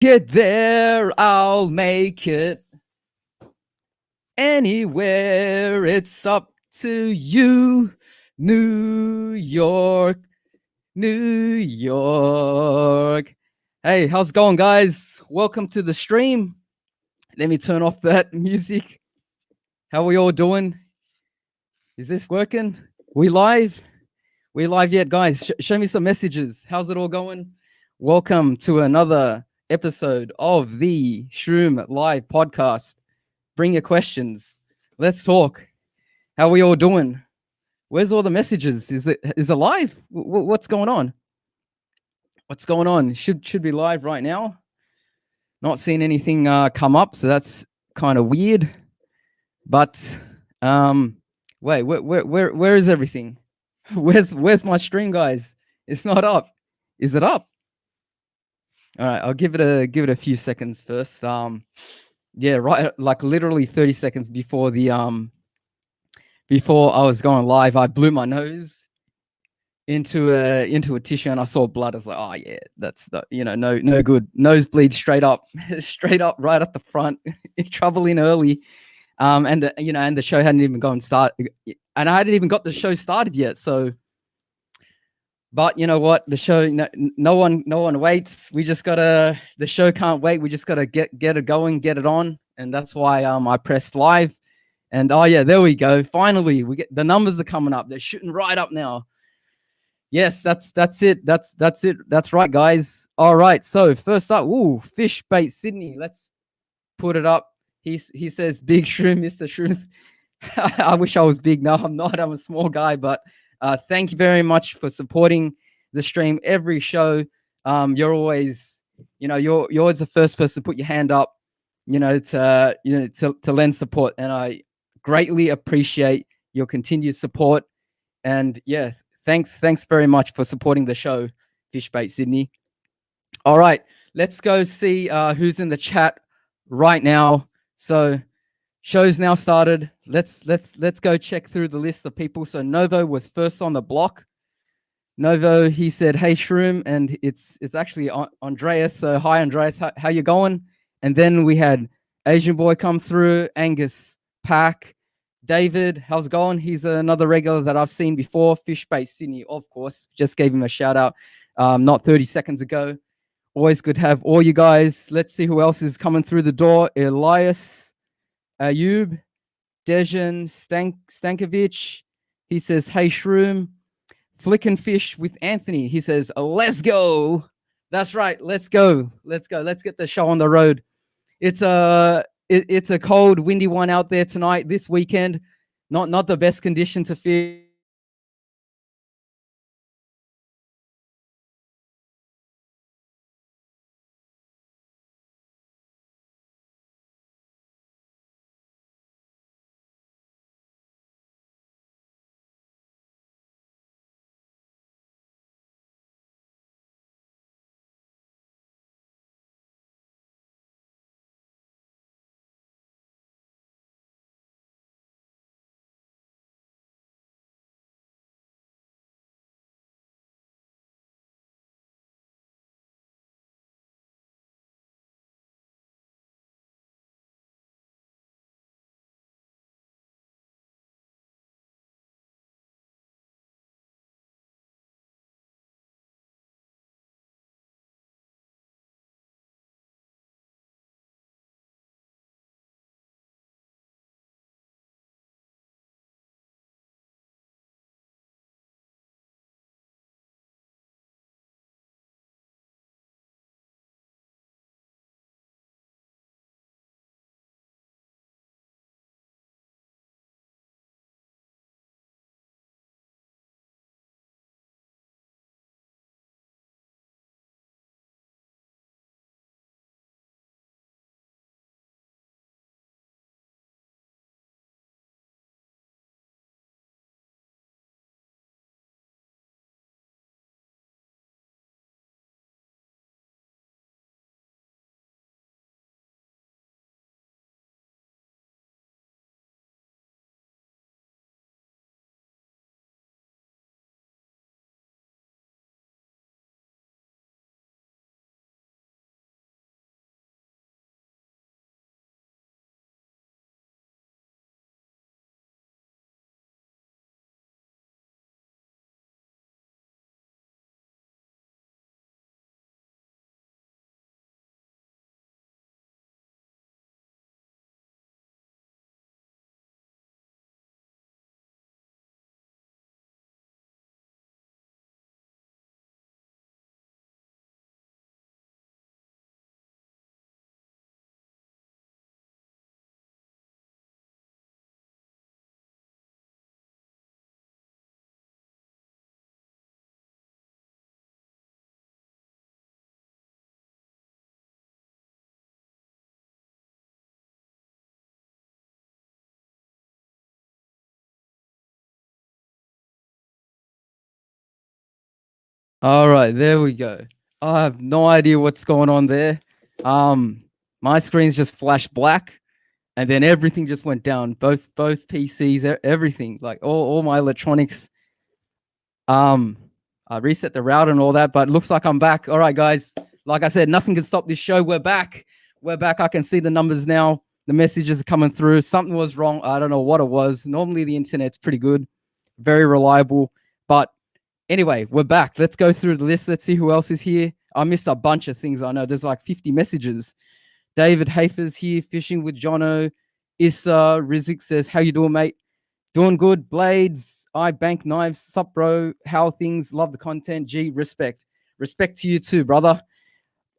Get there, I'll make it. Anywhere, it's up to you. New York, New York. Hey, how's it going, guys? Welcome to the stream. Let me turn off that music. How are we all doing? Is this working? We live? We live yet, guys? Show me some messages. How's it all going? Welcome to another episode of the Shroom Live podcast. Bring your questions. Let's talk. How are we all doing? Where's all the messages? Is it live? What's going on? What's going on? Should be live right now. Not seeing anything come up, so that's kind of weird. But wait, where is everything? Where's my stream, guys? It's not up. Is it up? All right, I'll give it a few seconds first. Yeah, right, like literally 30 seconds before before I was going live, I blew my nose into a tissue and I saw blood. I was like, oh yeah, that's no good. Nosebleed straight up, straight up, right at the front. Trouble in early. And the show hadn't even gone start, and I hadn't even got the show started yet. So, but you know what? The show, no one waits. We just gotta. The show can't wait. We just gotta get it going, get it on, and that's why I pressed live. And oh yeah, there we go. Finally, we get the numbers are coming up. They're shooting right up now. Yes, that's it. That's it. That's right, guys. All right. So first up, Fish Bait Sydney. Let's put it up. He says, "Big Shroom, Mr. Shroom." I wish I was big. No, I'm not. I'm a small guy. But thank you very much for supporting the stream every show. You're always, you're always the first person to put your hand up, to lend support, and I greatly appreciate your continued support. And yeah, thanks very much for supporting the show, Fishbait Sydney. All right, let's go see who's in the chat right now. So show's now started. Let's go check through the list of people. So Novo was first on the block. Novo, he said, "Hey Shroom," and it's actually Andreas. So hi Andreas, how you going? And then we had Asian Boy come through, Angus Pack, David, how's it going? He's another regular that I've seen before. Fishbait Sydney, of course. Just gave him a shout out not 30 seconds ago. Always good to have all you guys. Let's see who else is coming through the door. Elias, Ayub, Dejan, Stankovic. He says, "Hey Shroom." Flickin' Fish with Anthony. He says, "Let's go." That's right. Let's go. Let's go. Let's get the show on the road. It's a cold, windy one out there tonight, this weekend. Not the best condition to fish. All right, there we go. I have no idea what's going on there. My screen's just flashed black, and then everything just went down. Both PCs, everything, like all my electronics. Um, I reset the router and all that, but it looks like I'm back. All right, guys. Like I said, nothing can stop this show. We're back. We're back. I can see the numbers now. The messages are coming through. Something was wrong. I don't know what it was. Normally the internet's pretty good, very reliable. But anyway, we're back. Let's go through the list. Let's see who else is here. I missed a bunch of things. I know there's like 50 messages. David Hafer's here, fishing with Jono. Issa Rizik says, how you doing, mate? Doing good. Blades, I bank knives. Sup, bro? How things? Love the content. G, respect. Respect to you too, brother.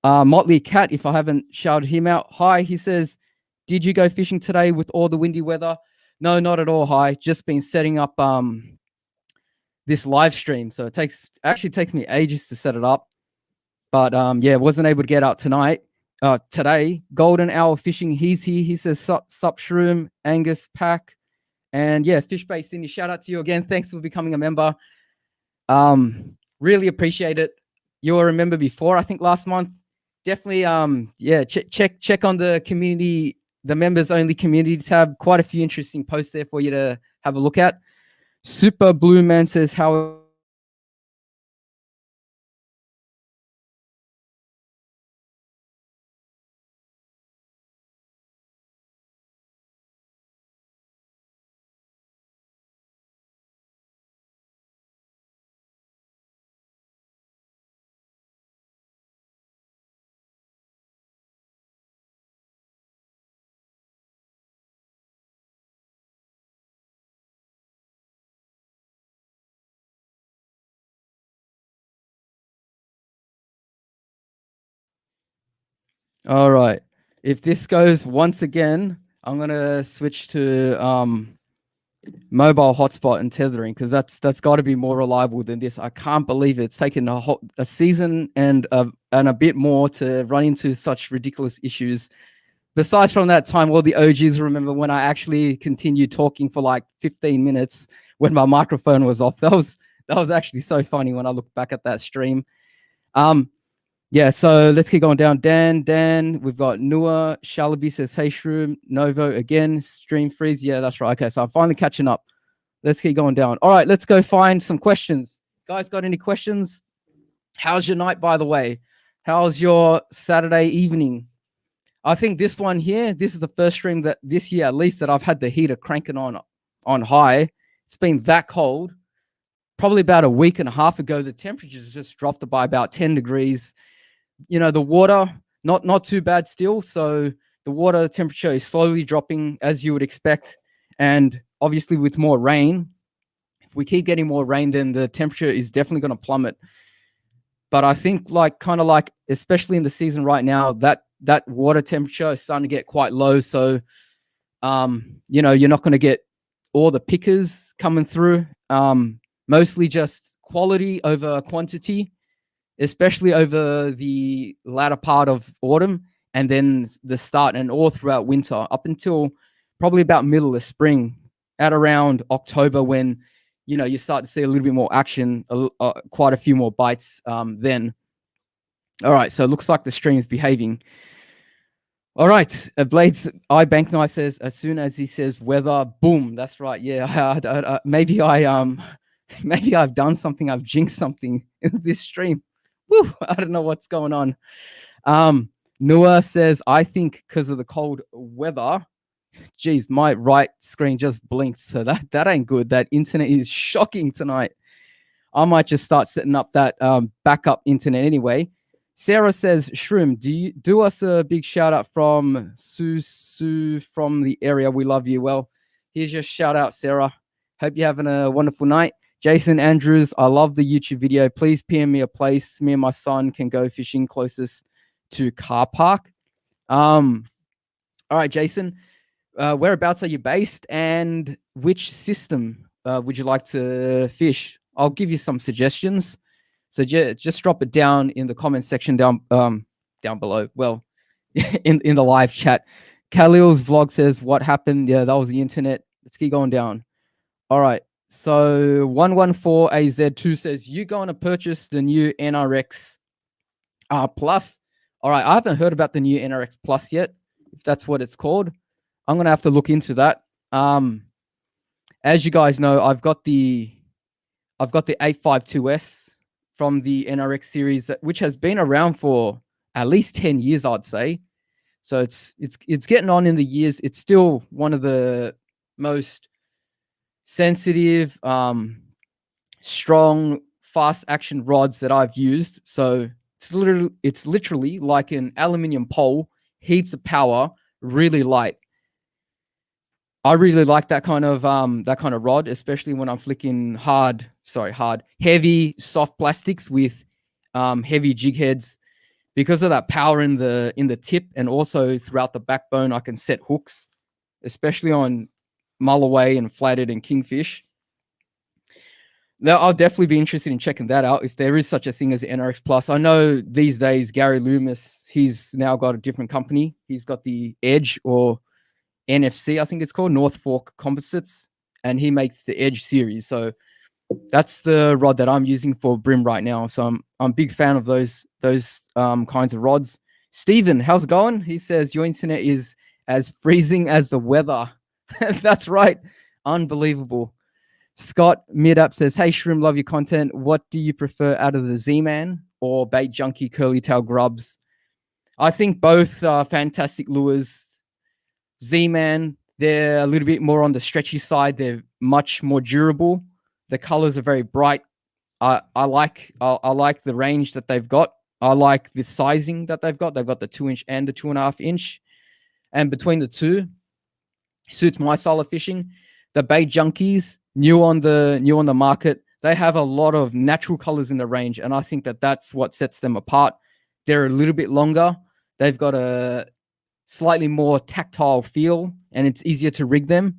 Motley Cat, if I haven't shouted him out. Hi, he says, did you go fishing today with all the windy weather? No, not at all. Hi, just been setting up this live stream. So it actually takes me ages to set it up. But yeah, wasn't able to get out today. Golden Hour Fishing, he's here. He says, sup Shroom, Angus, Pack. And yeah, Fishbait Sydney, shout out to you again. Thanks for becoming a member. Really appreciate it. You were a member before, I think last month. Definitely, yeah, check on the community, the members only community tab. Quite a few interesting posts there for you to have a look at. Super Blue Man says, how all right. If this goes once again, I'm gonna switch to mobile hotspot and tethering, because that's got to be more reliable than this. I can't believe it's taken a season and a bit more to run into such ridiculous issues. Besides from that time, all the OGs remember when I actually continued talking for like 15 minutes when my microphone was off. That was actually so funny when I look back at that stream. Yeah, so let's keep going down. Dan, we've got Nua. Shalaby says, hey, Shroom. Novo again. Stream freeze. Yeah, that's right. Okay, so I'm finally catching up. Let's keep going down. All right, let's go find some questions. Guys, got any questions? How's your night, by the way? How's your Saturday evening? I think this one here, this is the first stream that this year, at least, that I've had the heater cranking on high. It's been that cold. Probably about a week and a half ago, the temperatures just dropped by about 10 degrees. You know, the water, not too bad still. So the water temperature is slowly dropping as you would expect. And obviously with more rain, if we keep getting more rain, then the temperature is definitely going to plummet. But I think kind of like, especially in the season right now, that water temperature is starting to get quite low. So, you know, you're not going to get all the pickers coming through. Mostly just quality over quantity, especially over the latter part of autumn and then the start and all throughout winter up until probably about middle of spring at around October, when, you know, you start to see a little bit more action, quite a few more bites then. All right, so it looks like the stream is behaving. All right, Blades I Bank Knife says, as soon as he says weather, boom, that's right. Yeah, maybe maybe I've done something, I've jinxed something in this stream. Woo, I don't know what's going on. Noah says, I think because of the cold weather, geez, my right screen just blinked. So that ain't good. That internet is shocking tonight. I might just start setting up that backup internet anyway. Sarah says, Shroom, do us a big shout out from Sue from the area. We love you. Well, here's your shout out, Sarah. Hope you're having a wonderful night. Jason Andrews, I love the YouTube video. Please PM me a place me and my son can go fishing closest to car park. All right, Jason, whereabouts are you based and which system would you like to fish? I'll give you some suggestions. So just drop it down in the comment section down below. Well, in the live chat. Khalil's vlog says, what happened? Yeah, that was the internet. Let's keep going down. All right. So 114AZ2 says, you going to purchase the new NRX Plus? All right, I haven't heard about the new NRX Plus yet, if that's what it's called. I'm going to have to look into that. As you guys know, I've got the 852S from the NRX series, which has been around for at least 10 years, I'd say. So it's getting on in the years. It's still one of the most sensitive, strong, fast action rods that I've used. So it's literally like an aluminium pole, heaps of power, really light. I really like that kind of rod, especially when I'm flicking heavy, soft plastics with heavy jig heads. Because of that power in the tip and also throughout the backbone, I can set hooks, especially on mulloway and flathead and kingfish. Now, I'll definitely be interested in checking that out if there is such a thing as NRX Plus. I know these days Gary Loomis, he's now got a different company. He's got the Edge, or NFC, I think it's called, North Fork Composites, and he makes the Edge series. So that's the rod that I'm using for brim right now. So I'm a big fan of those kinds of rods. Stephen, how's it going? He says your internet is as freezing as the weather. That's right. Unbelievable. Scott Midup says, hey Shroom, love your content. What do you prefer out of the Z-Man or Bait Junkie curly tail grubs? I think both are fantastic lures. Z-Man, they're a little bit more on the stretchy side. They're much more durable. The colors are very bright. I like the range that they've got. I like the sizing that they've got. They've got the 2-inch and the 2.5-inch, and between the two, suits my style of fishing. The Bait Junkies, new on the market, they have a lot of natural colors in the range, and I think that that's what sets them apart. They're a little bit longer. They've got a slightly more tactile feel, and it's easier to rig them.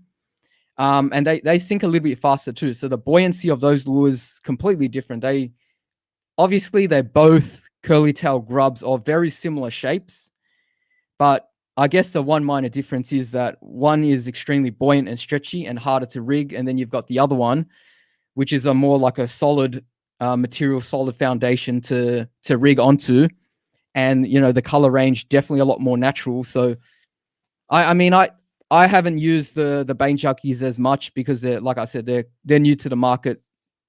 And they sink a little bit faster too. So the buoyancy of those lures completely different. They're both curly tail grubs of very similar shapes, but I guess the one minor difference is that one is extremely buoyant and stretchy and harder to rig, and then you've got the other one, which is a more like a solid material, solid foundation to rig onto, and the color range definitely a lot more natural. So I haven't used the Bait Junkies as much because they're, like I said, they're new to the market.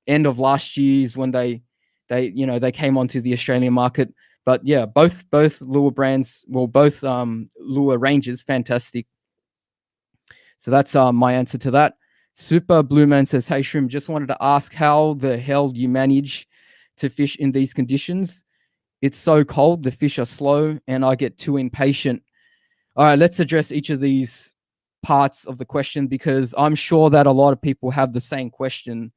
End of last year's when they came onto the Australian market. But yeah, both lure brands, both lure ranges, fantastic. So that's my answer to that. Super Blue Man says, hey Shroom, just wanted to ask how the hell you manage to fish in these conditions. It's so cold, the fish are slow, and I get too impatient. All right, let's address each of these parts of the question, because I'm sure that a lot of people have the same question,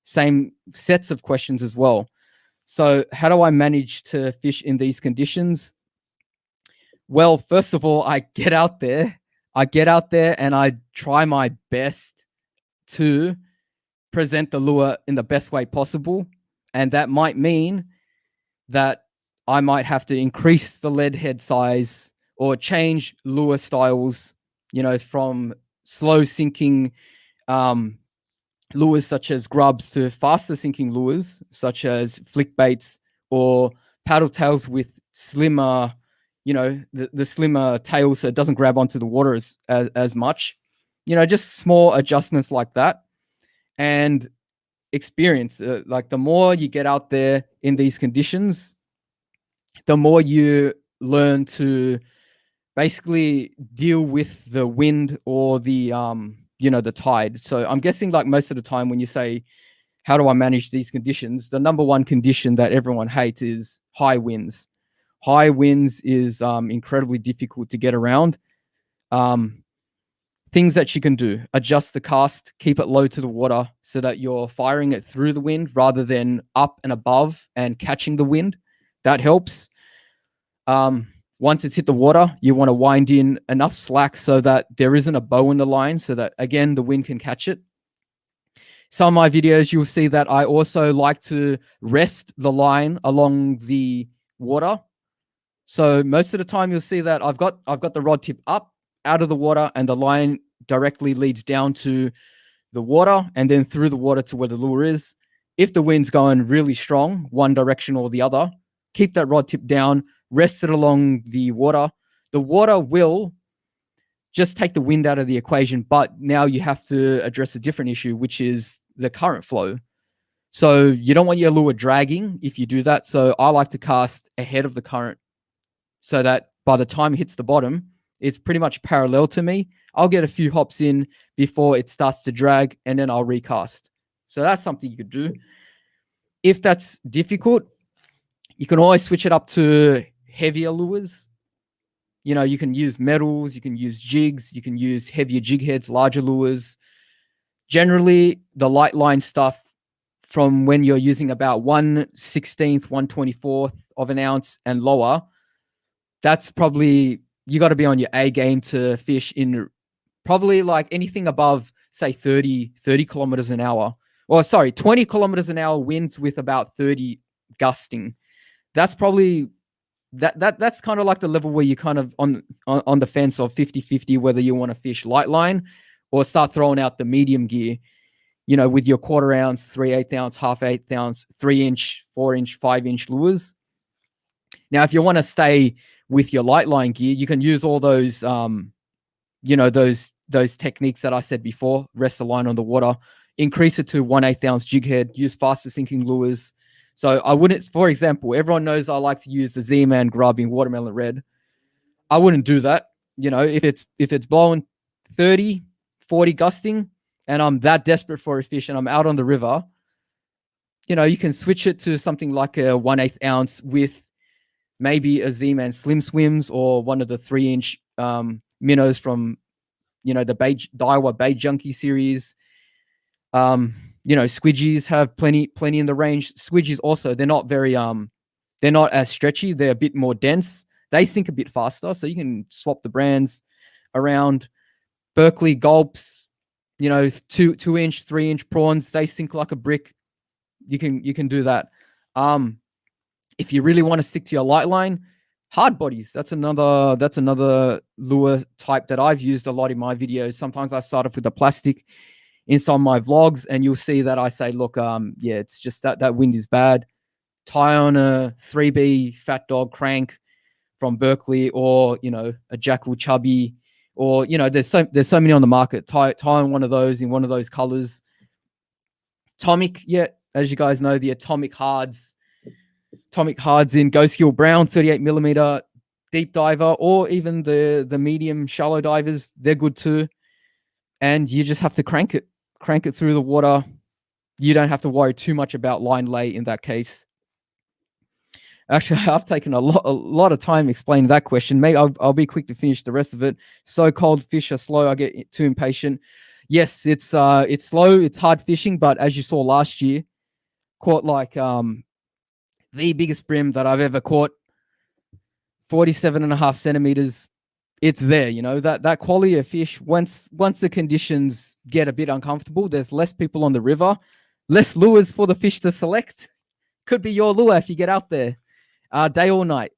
same sets of questions as well. So how do I manage to fish in these conditions? Well, first of all, I get out there and I try my best to present the lure in the best way possible. And that might mean that I might have to increase the lead head size or change lure styles, from slow sinking lures such as grubs to faster sinking lures such as flick baits or paddle tails with slimmer, the slimmer tail so it doesn't grab onto the water as much. Just small adjustments like that. And experience, like the more you get out there in these conditions, the more you learn to basically deal with the wind or the the tide. So I'm guessing, like, most of the time when you say how do I manage these conditions, the number one condition that everyone hates is high winds. High winds is incredibly difficult to get around. Things that you can do: adjust the cast, keep it low to the water so that you're firing it through the wind rather than up and above and catching the wind. That helps. Once it's hit the water, you want to wind in enough slack so that there isn't a bow in the line, so that, again, the wind can catch it. Some of my videos, you'll see that I also like to rest the line along the water. So most of the time you'll see that I've got the rod tip up out of the water and the line directly leads down to the water and then through the water to where the lure is. If the wind's going really strong, one direction or the other, keep that rod tip down, rest it along the water. The water will just take the wind out of the equation, but now you have to address a different issue, which is the current flow. So you don't want your lure dragging if you do that. So I like to cast ahead of the current so that by the time it hits the bottom, it's pretty much parallel to me. I'll get a few hops in before it starts to drag, and then I'll recast. So that's something you could do. If that's difficult, you can always switch it up to heavier lures. You know, you can use metals, you can use jigs, you can use heavier jig heads, larger lures. Generally, the light line stuff from when you're using about 1/16th, 1/24th of an ounce and lower, that's probably, you got to be on your A game to fish in probably like anything above, say, 30 kilometers an hour. Or sorry, 20 kilometers an hour winds with about 30 gusting. That's probably that's kind of like the level where you kind of on the fence of 50-50 whether you want to fish light line or start throwing out the medium gear, you know, with your 1/4 ounce, 3/8 ounce, 1/2 ounce, 3-inch, 4-inch, 5-inch lures. Now, if you want to stay with your light line gear, you can use all those you know, those techniques that I said before. Rest the line on the water, increase it to 1/8 ounce jig head, use faster sinking lures. So I wouldn't, for example, everyone knows I like to use the Z-Man grub in watermelon red. I wouldn't do that. You know, if it's blowing 30, 40 gusting and I'm that desperate for a fish and I'm out on the river, you know, you can switch it to something like a 1/8 ounce with maybe a Z-Man Slim Swims or one of the 3-inch minnows from, you know, the Daiwa Bay Junkie series. You know, squidgies have plenty in the range. Squidgies also, they're not very they're not as stretchy, they're a bit more dense. They sink a bit faster, so you can swap the brands around. Berkeley gulps, you know, 2-inch, 3-inch prawns, they sink like a brick. You can do that. If you really want to stick to your light line, hard bodies, that's another lure type that I've used a lot in my videos. Sometimes I start off with the plastic in some of my vlogs, and you'll see that I say, look, yeah, it's just that wind is bad. Tie on a 3B Fat Dog crank from Berkeley, or, you know, a Jackal Chubby, or, you know, there's so many on the market. Tie on one of those in one of those colors. Atomic, yeah, as you guys know, the Atomic Hards in Ghost Gill Brown, 38 millimeter deep diver, or even the medium shallow divers, they're good too. And you just have to crank it through the water. You don't have to worry too much about line lay in that case. Actually, I've taken a lot of time explaining that question. Maybe I'll be quick to finish the rest of it. So cold fish are slow. I get too impatient. Yes, it's slow. It's hard fishing, but as you saw last year, caught like the biggest brim that I've ever caught, 47.5 centimeters. It's there, you know, that quality of fish. Once the conditions get a bit uncomfortable, there's less people on the river, less lures for the fish to select. Could be your lure if you get out there, day or night.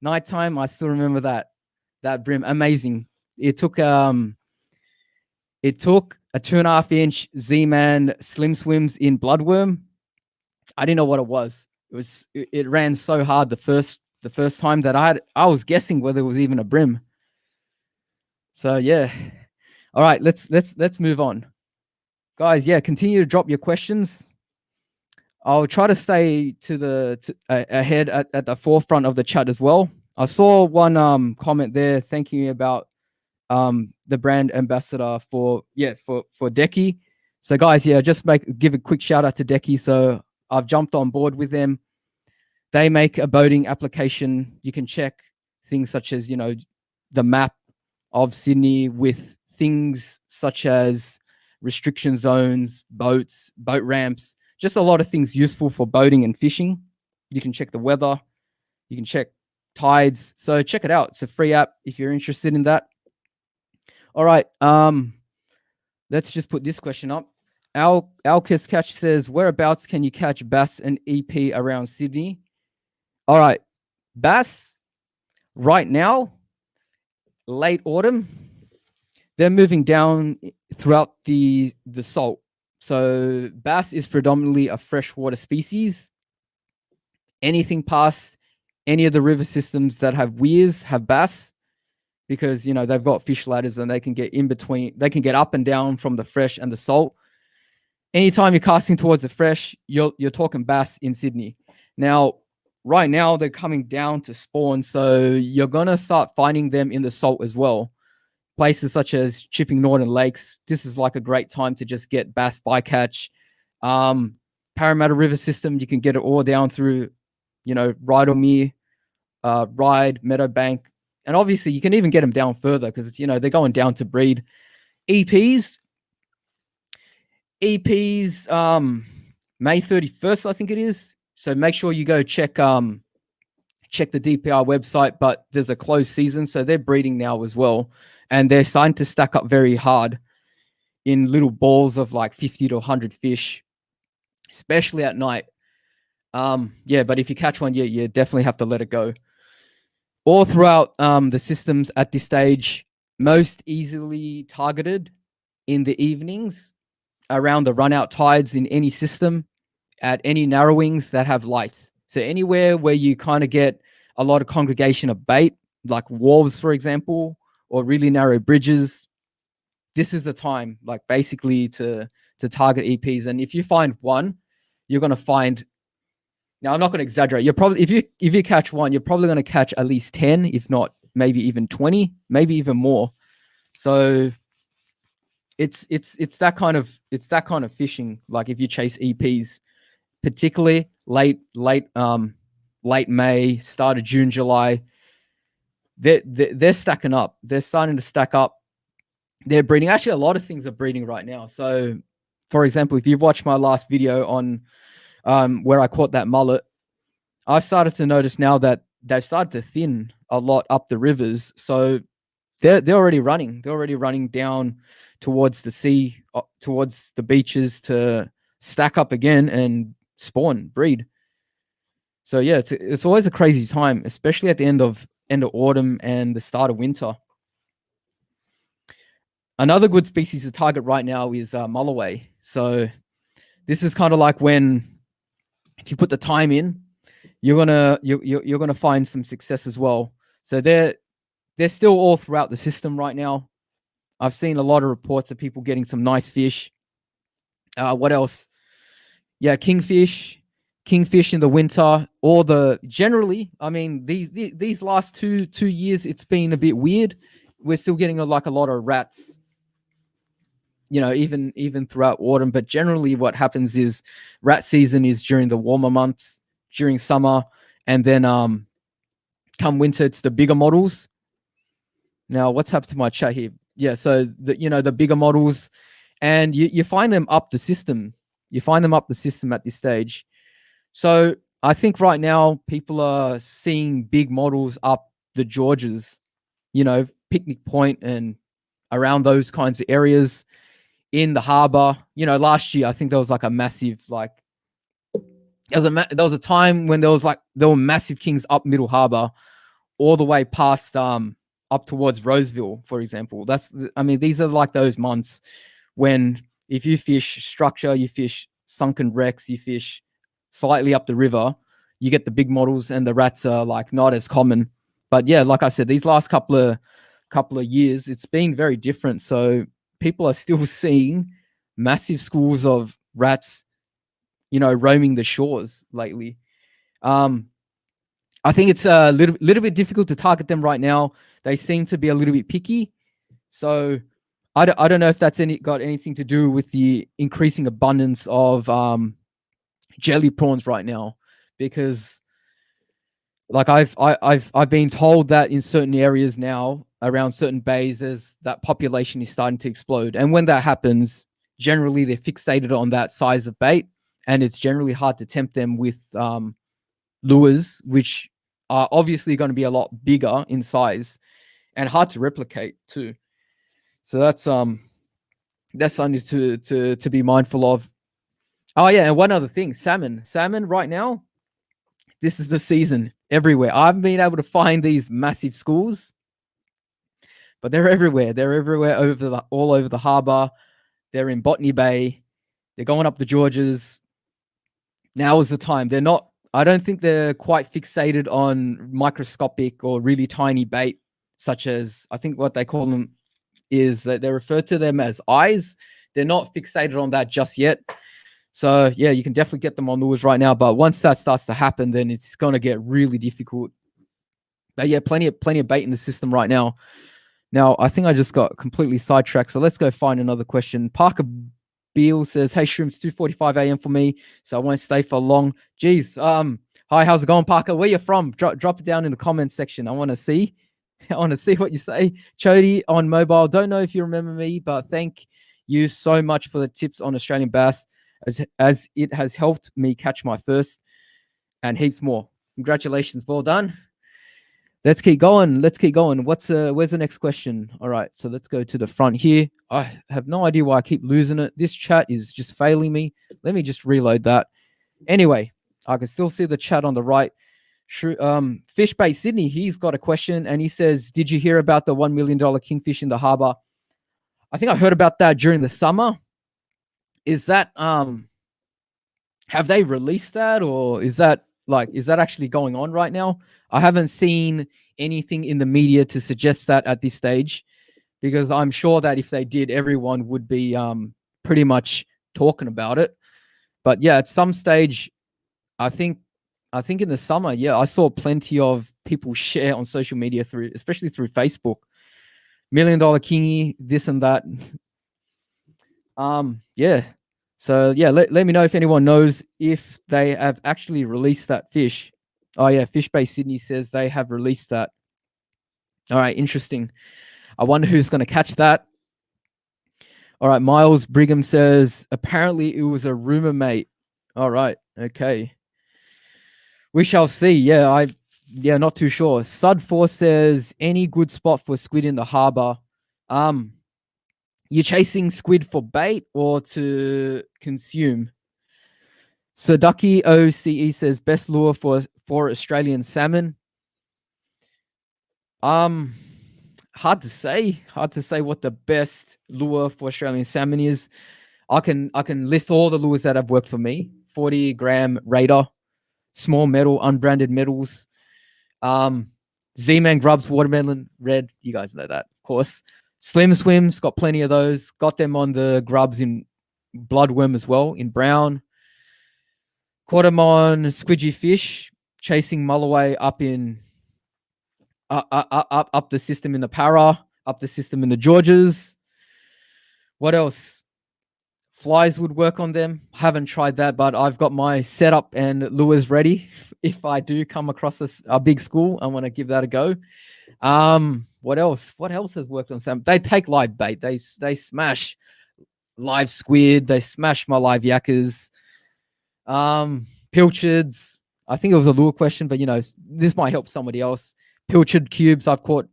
Nighttime, I still remember that brim, amazing. It took a 2.5-inch Z-Man Slim Swims in bloodworm. I didn't know what it was. It ran so hard the first time that I was guessing whether it was even a brim. So yeah. All right, let's move on. Guys, yeah, continue to drop your questions. I'll try to stay ahead at the forefront of the chat as well. I saw one comment there thanking you about the brand ambassador for Decky. So guys, yeah, just give a quick shout out to Decky. So I've jumped on board with them. They make a boating application. You can check things such as, you know, the map of Sydney with things such as restriction zones, boats, boat ramps, just a lot of things useful for boating and fishing. You can check the weather. You can check tides. So check it out. It's a free app if you're interested in that. All right. Let's just put this question up. Alkis Catch says, whereabouts can you catch bass and EP around Sydney? All right. Bass right now, late autumn, they're moving down throughout the salt. So bass is predominantly a freshwater species. Anything past any of the river systems that have weirs have bass, because they've got fish ladders and they can get in between. They can get up and down from the fresh and the salt. Anytime you're casting towards the fresh, you're talking bass in Sydney. Now, right now they're coming down to spawn, so you're gonna start finding them in the salt as well. Places such as Chipping Northern Lakes, this is like a great time to just get bass bycatch. Parramatta River system, you can get it all down through, Rydalmere, Ryde, Meadowbank, and obviously you can even get them down further because they're going down to breed. EPs, May 31st, I think it is. So make sure you go check the DPR website, but there's a closed season, so they're breeding now as well. And they're starting to stack up very hard in little balls of like 50 to 100 fish, especially at night. But if you catch one, you definitely have to let it go. All throughout the systems at this stage, most easily targeted in the evenings around the run-out tides in any system, at any narrowings that have lights. So anywhere where you kind of get a lot of congregation of bait, like wharves, for example, or really narrow bridges, this is the time, like basically to target EPs. And if you find one, you're going to find. Now, I'm not going to exaggerate. You're probably, if you catch one, you're probably going to catch at least 10, if not maybe even 20, maybe even more. So it's that kind of fishing. Like if you chase EPs, particularly late May, start of June, July, they're stacking up. They're starting to stack up. They're breeding. Actually, a lot of things are breeding right now. So, for example, if you've watched my last video on where I caught that mullet, I started to notice now that they've started to thin a lot up the rivers. So they're already running. They're already running down towards the sea, towards the beaches to stack up again and spawn, breed. So yeah, it's always a crazy time, especially at the end of autumn and the start of winter. Another good species to target right now is mulloway. So this is kind of like when, if you put the time in, you're gonna find some success as well. So they're still all throughout the system right now. I've seen a lot of reports of people getting some nice fish. What else? Yeah, kingfish in the winter, or generally, I mean, these last two years, it's been a bit weird. We're still getting a lot of rats, even throughout autumn. But generally what happens is rat season is during the warmer months, during summer, and then come winter, it's the bigger models. Now, what's happened to my chat here? Yeah, so the bigger models, and you find them up the system. You find them up the system at this stage. So I think right now people are seeing big models up the Georges, Picnic Point and around those kinds of areas in the harbour. Last year I think there was like a massive, like there was a time when there were massive kings up Middle Harbour, all the way past up towards Roseville, for example. These are like those months when if you fish structure, you fish sunken wrecks, you fish slightly up the river, you get the big models, and the rats are like not as common. But yeah, like I said, these last couple of years, it's been very different. So people are still seeing massive schools of rats, roaming the shores lately. I think it's a little bit difficult to target them right now. They seem to be a little bit picky. So I don't know if that's got anything to do with the increasing abundance of jelly prawns right now, because like I've been told that in certain areas now around certain bays, as that population is starting to explode. And when that happens, generally they're fixated on that size of bait, and it's generally hard to tempt them with lures, which are obviously going to be a lot bigger in size and hard to replicate too. So that's something to be mindful of. Oh yeah, and one other thing, salmon right now, this is the season everywhere. I've been able to find these massive schools, but they're everywhere. They're everywhere all over the harbor. They're in Botany Bay. They're going up the Georges. Now is the time. They're not. I don't think they're quite fixated on microscopic or really tiny bait, such as I think what they call them is that they refer to them as eyes. They're not fixated on that just yet. So yeah, you can definitely get them on lures right now. But once that starts to happen, then it's going to get really difficult. But yeah, plenty of bait in the system right now. Now, I think I just got completely sidetracked. So let's go find another question. Parker Beal says, "Hey, Shroom, it's 2:45 a.m. for me, so I won't stay for long." Geez, hi, how's it going, Parker? Where you from? Drop it down in the comments section. I want to see. I want to see what you say. Chody on mobile. Don't know if you remember me, but thank you so much for the tips on Australian bass, as it has helped me catch my first and heaps more. Congratulations, well done. Let's keep going. Let's keep going. Where's the next question? All right, so let's go to the front here. I have no idea why I keep losing it. This chat is just failing me. Let me just reload that. Anyway, I can still see the chat on the right. Fishbait Sydney, he's got a question and he says, "Did you hear about the $1 million kingfish in the harbor?" I think I heard about that during the summer. Is that have they released that, or is that actually going on right now? I haven't seen anything in the media to suggest that at this stage, because I'm sure that if they did, everyone would be pretty much talking about it. But yeah, at some stage, I think in the summer, yeah, I saw plenty of people share on social media especially through Facebook, $1 million kingy, this and that. Yeah. So yeah, let me know if anyone knows if they have actually released that fish. Oh yeah, Fishbait Sydney says they have released that. All right, interesting. I wonder who's going to catch that. All right, Miles Brigham says apparently it was a rumor, mate. All right, okay. We shall see. Yeah, not too sure. Sud4 says any good spot for squid in the harbor. You're chasing squid for bait or to consume? Saduki OCE says best lure for Australian salmon. Hard to say what the best lure for Australian salmon is. I can list all the lures that have worked for me. 40-gram Raider, small metal, unbranded metals. Z-Man Grubs, watermelon red. You guys know that, of course. Slim Swims, got plenty of those. Got them on the Grubs in Bloodworm as well, in brown. Caught them on Squidgy Fish, chasing Mulloway up in up the system in the Para, up the system in the Georges. What else? Flies would work on them. Haven't tried that, but I've got my setup and lures ready. If I do come across a big school, I want to give that a go. What else? What else has worked on some? They take live bait. They smash live squid. They smash my live yakkers. Pilchards. I think it was a lure question, but this might help somebody else. Pilchard cubes. I've caught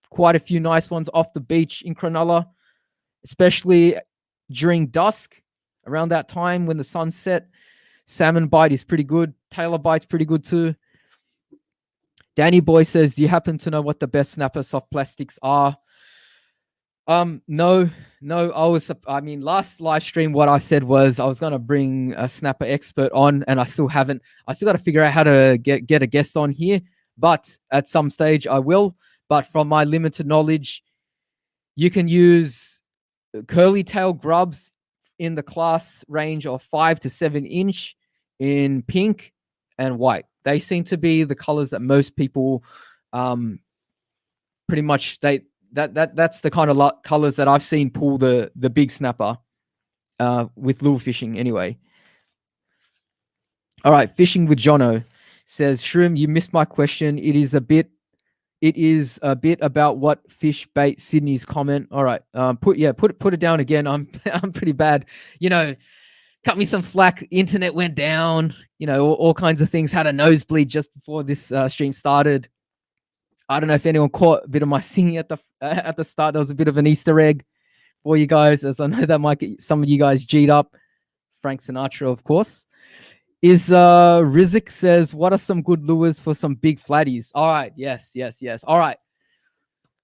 quite a few nice ones off the beach in Cronulla, especially during dusk, around that time when the sun set. Salmon bite is pretty good. Tailor bite's pretty good too. Danny Boy says, "Do you happen to know what the best snapper soft plastics are?" No. Last live stream, what I said was I was going to bring a snapper expert on, and I still haven't. I still got to figure out how to get a guest on here, but at some stage I will. But from my limited knowledge, you can use curly tail grubs in the class range of 5 to 7 inch in pink and white. They seem to be the colors that most people pretty much that's the kind of colors that I've seen pull the big snapper with lure fishing anyway. All right, Fishing with Jono says, "Shroom, you missed my question. It is a bit about what fish bait Sydney's comment." All right, put it down again. I'm pretty bad. Cut me some slack. Internet went down. All kinds of things. Had a nosebleed just before this stream started. I don't know if anyone caught a bit of my singing at the start. There was a bit of an Easter egg for you guys, as I know that might get some of you guys G'd up. Frank Sinatra, of course. Rizik says, "What are some good lures for some big flatties?" All right, yes. All right.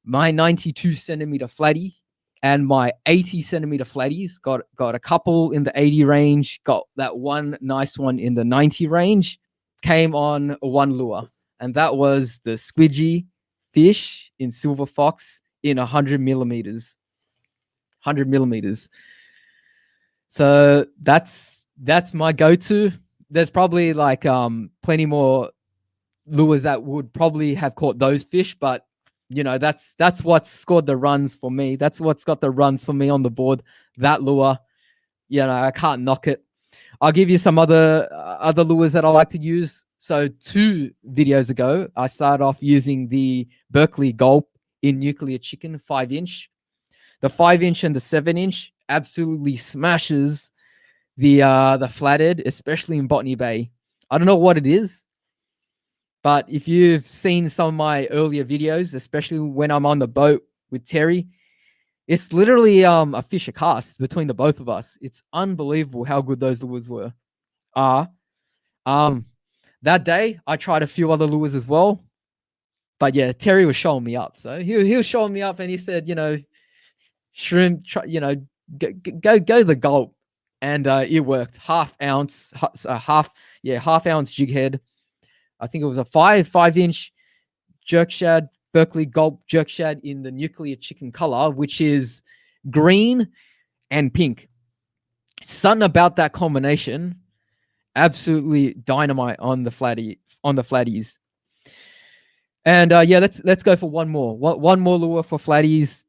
my 92 centimeter flatty and my 80 centimeter flatties. Got a couple in the 80 range, got that one nice one in the 90 range, came on one lure, and that was the squidgy fish in silver fox in 100 millimeters. 100 millimeters. So that's my go-to. There's probably like plenty more lures that would probably have caught those fish, but you know, that's what's scored the runs for me. That's what's got the runs for me on the board. That lure, you know, I can't knock it. I'll give you some other lures that I like to use. So 2 videos ago, I started off using the Berkeley Gulp in nuclear chicken 5-inch. The 5-inch and the 7-inch absolutely smashes the flathead, especially in Botany Bay. I don't know what it is, but if you've seen some of my earlier videos, especially when I'm on the boat with Terry, it's literally a fish a cast between the both of us. It's unbelievable how good those lures were. That day I tried a few other lures as well, but yeah, Terry was showing me up. So he was showing me up, and he said, you know, Shroom, you know, go the Gulp, and it worked. Half ounce jig head. I think it was a 5-inch jerk shad, Berkeley Gulp jerk shad in the nuclear chicken color, which is green and pink. Something about that combination, absolutely dynamite on the flatties. And yeah, let's go for one more lure for flatties.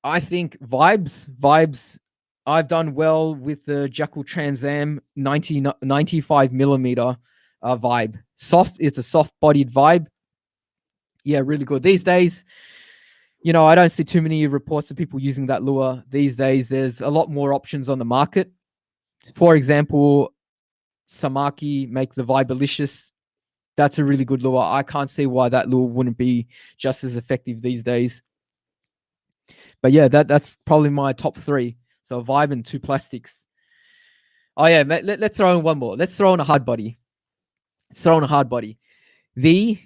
I think vibes. I've done well with the Jackal Trans Am 95 millimeter vibe. Soft. It's a soft bodied vibe. Yeah, really good. These days, you know, I don't see too many reports of people using that lure these days. There's a lot more options on the market. For example, Samaki make the Vibalicious. That's a really good lure. I can't see why that lure wouldn't be just as effective these days. But yeah, that's probably my top 3. So Vibe and 2 plastics. Oh yeah, let's throw in one more. Let's throw in a hard body. The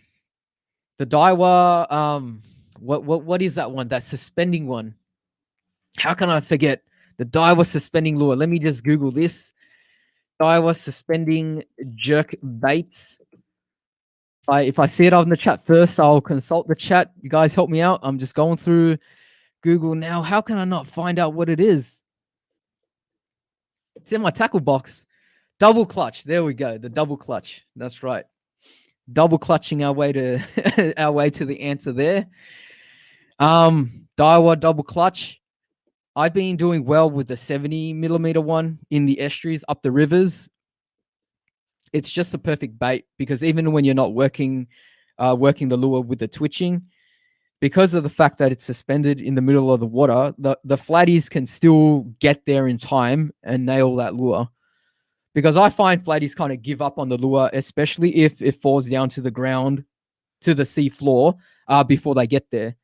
Daiwa, what is that one? That suspending one. How can I forget the Daiwa suspending lure? Let me just Google this. Daiwa suspending jerk baits. If I see it on the chat first, I'll consult the chat. You guys help me out. I'm just going through Google now. How can I not find out what it is? It's in my tackle box. Double clutch. There we go. The double clutch. That's right. Double clutching our way to the answer there. Daiwa double clutch. I've been doing well with the 70 millimeter one in the estuaries up the rivers. It's just the perfect bait because even when you're not working the lure with the twitching, because of the fact that it's suspended in the middle of the water, the flatties can still get there in time and nail that lure. Because I find flatties kind of give up on the lure, especially if it falls down to the ground, to the sea floor, before they get there.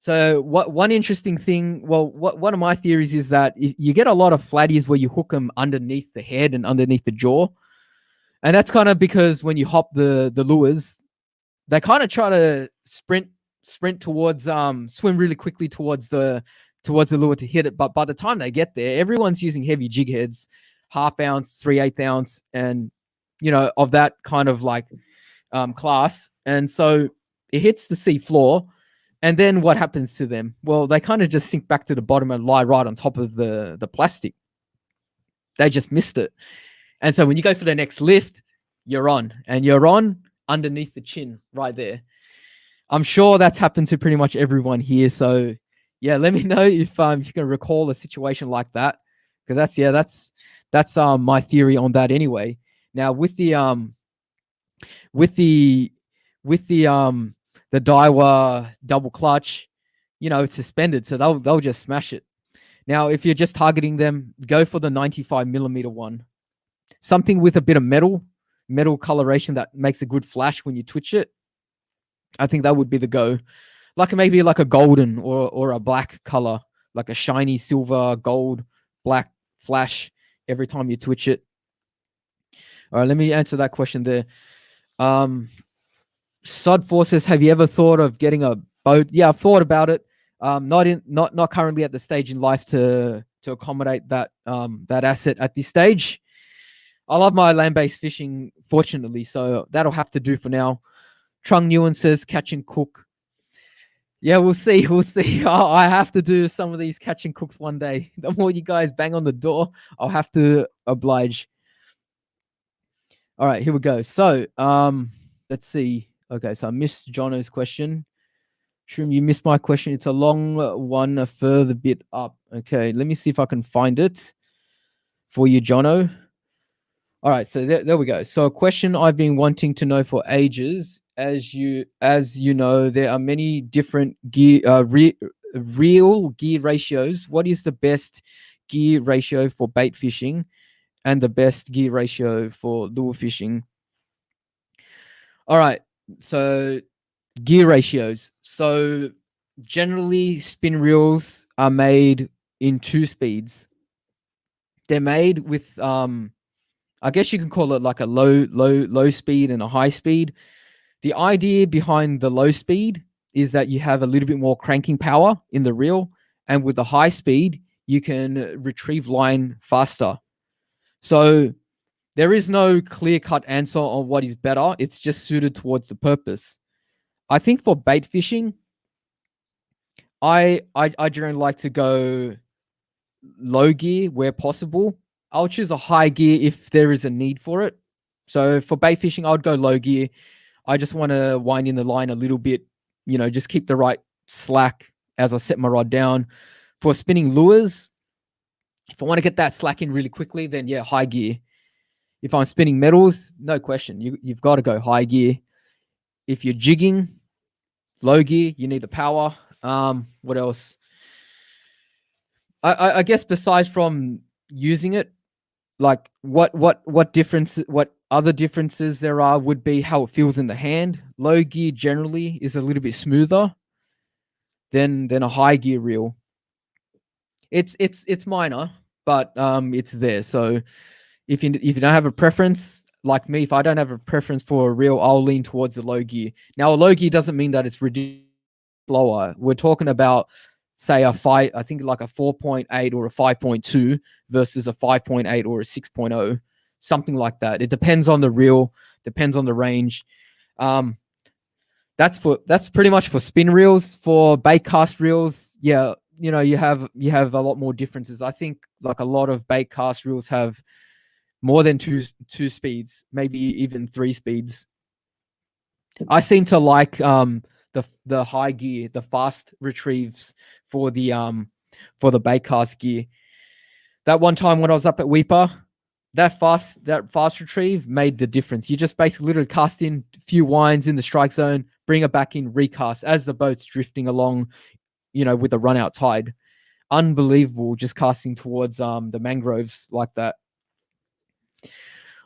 So one interesting thing, one of my theories is that you get a lot of flatties where you hook them underneath the head and underneath the jaw. And that's kind of because when you hop the lures, they kind of try to sprint towards, swim really quickly towards the lure to hit it. But by the time they get there, everyone's using heavy jig heads, 1/2 ounce, 3/8 ounce, and, you know, of that kind of like class. And so it hits the sea floor. And then what happens to them? Well, they kind of just sink back to the bottom and lie right on top of the plastic. They just missed it. And so when you go for the next lift, you're on underneath the chin right there. I'm sure that's happened to pretty much everyone here. So yeah, let me know if you can recall a situation like that, because that's my theory on that anyway. Now with the Daiwa double clutch, you know, it's suspended, so they'll just smash it. Now, if you're just targeting them, go for the 95 millimeter one. Something with a bit of metal coloration that makes a good flash when you twitch it. I think that would be the go. Like maybe like a golden or a black color, like a shiny silver, gold, black flash every time you twitch it. All right, let me answer that question there. Sod4 says, have you ever thought of getting a boat. Yeah, I've thought about it. Not currently at the stage in life to accommodate that that asset at this stage. I love my land-based fishing, fortunately, so that'll have to do for now. Trung Nguyen says catch and cook. Yeah, we'll see. We'll see. I have to do some of these catch and cooks one day. The more you guys bang on the door, I'll have to oblige. All right, here we go. So, let's see. Okay, so I missed Jono's question. Shroom, you missed my question. It's a long one, a further bit up. Okay, let me see if I can find it for you, Jono. All right, so there we go. So a question I've been wanting to know for ages. As you know, there are many different gear real gear ratios. What is the best gear ratio for bait fishing and the best gear ratio for lure fishing? All right, so gear ratios. So generally spin reels are made in 2 speeds. They're made with I guess you can call it like a low speed and a high speed. The idea behind the low speed is that you have a little bit more cranking power in the reel, and with the high speed, you can retrieve line faster. So there is no clear-cut answer on what is better. It's just suited towards the purpose. I think for bait fishing, I generally like to go low gear where possible. I'll choose a high gear if there is a need for it. So for bait fishing, I would go low gear. I just want to wind in the line a little bit, just keep the right slack as I set my rod down. For spinning lures, if I want to get that slack in really quickly, then yeah, high gear. If I'm spinning metals, no question, you've got to go high gear. If you're jigging, low gear, you need the power. What else? I guess besides from using it, like what other differences there are would be how it feels in the hand. Low gear generally is a little bit smoother than a high gear reel. It's minor, but it's there. So if you don't have a preference, like me, if I don't have a preference for a reel, I'll lean towards the low gear. Now, a low gear doesn't mean that it's ridiculous lower. We're talking about, say, I think like a 4.8 or a 5.2 versus a 5.8 or a 6.0, something like that. It depends on the reel, depends on the range. That's pretty much for spin reels. For bait cast reels, yeah, you have a lot more differences. I think like a lot of bait cast reels have more than two speeds, maybe even 3 speeds. I seem to like the high gear, the fast retrieves for the bait cast gear. That one time when I was up at Weeper, that fast retrieve made the difference. You just basically literally cast in a few winds in the strike zone, bring it back in, recast as the boat's drifting along, with the run out tide. Unbelievable, just casting towards the mangroves like that.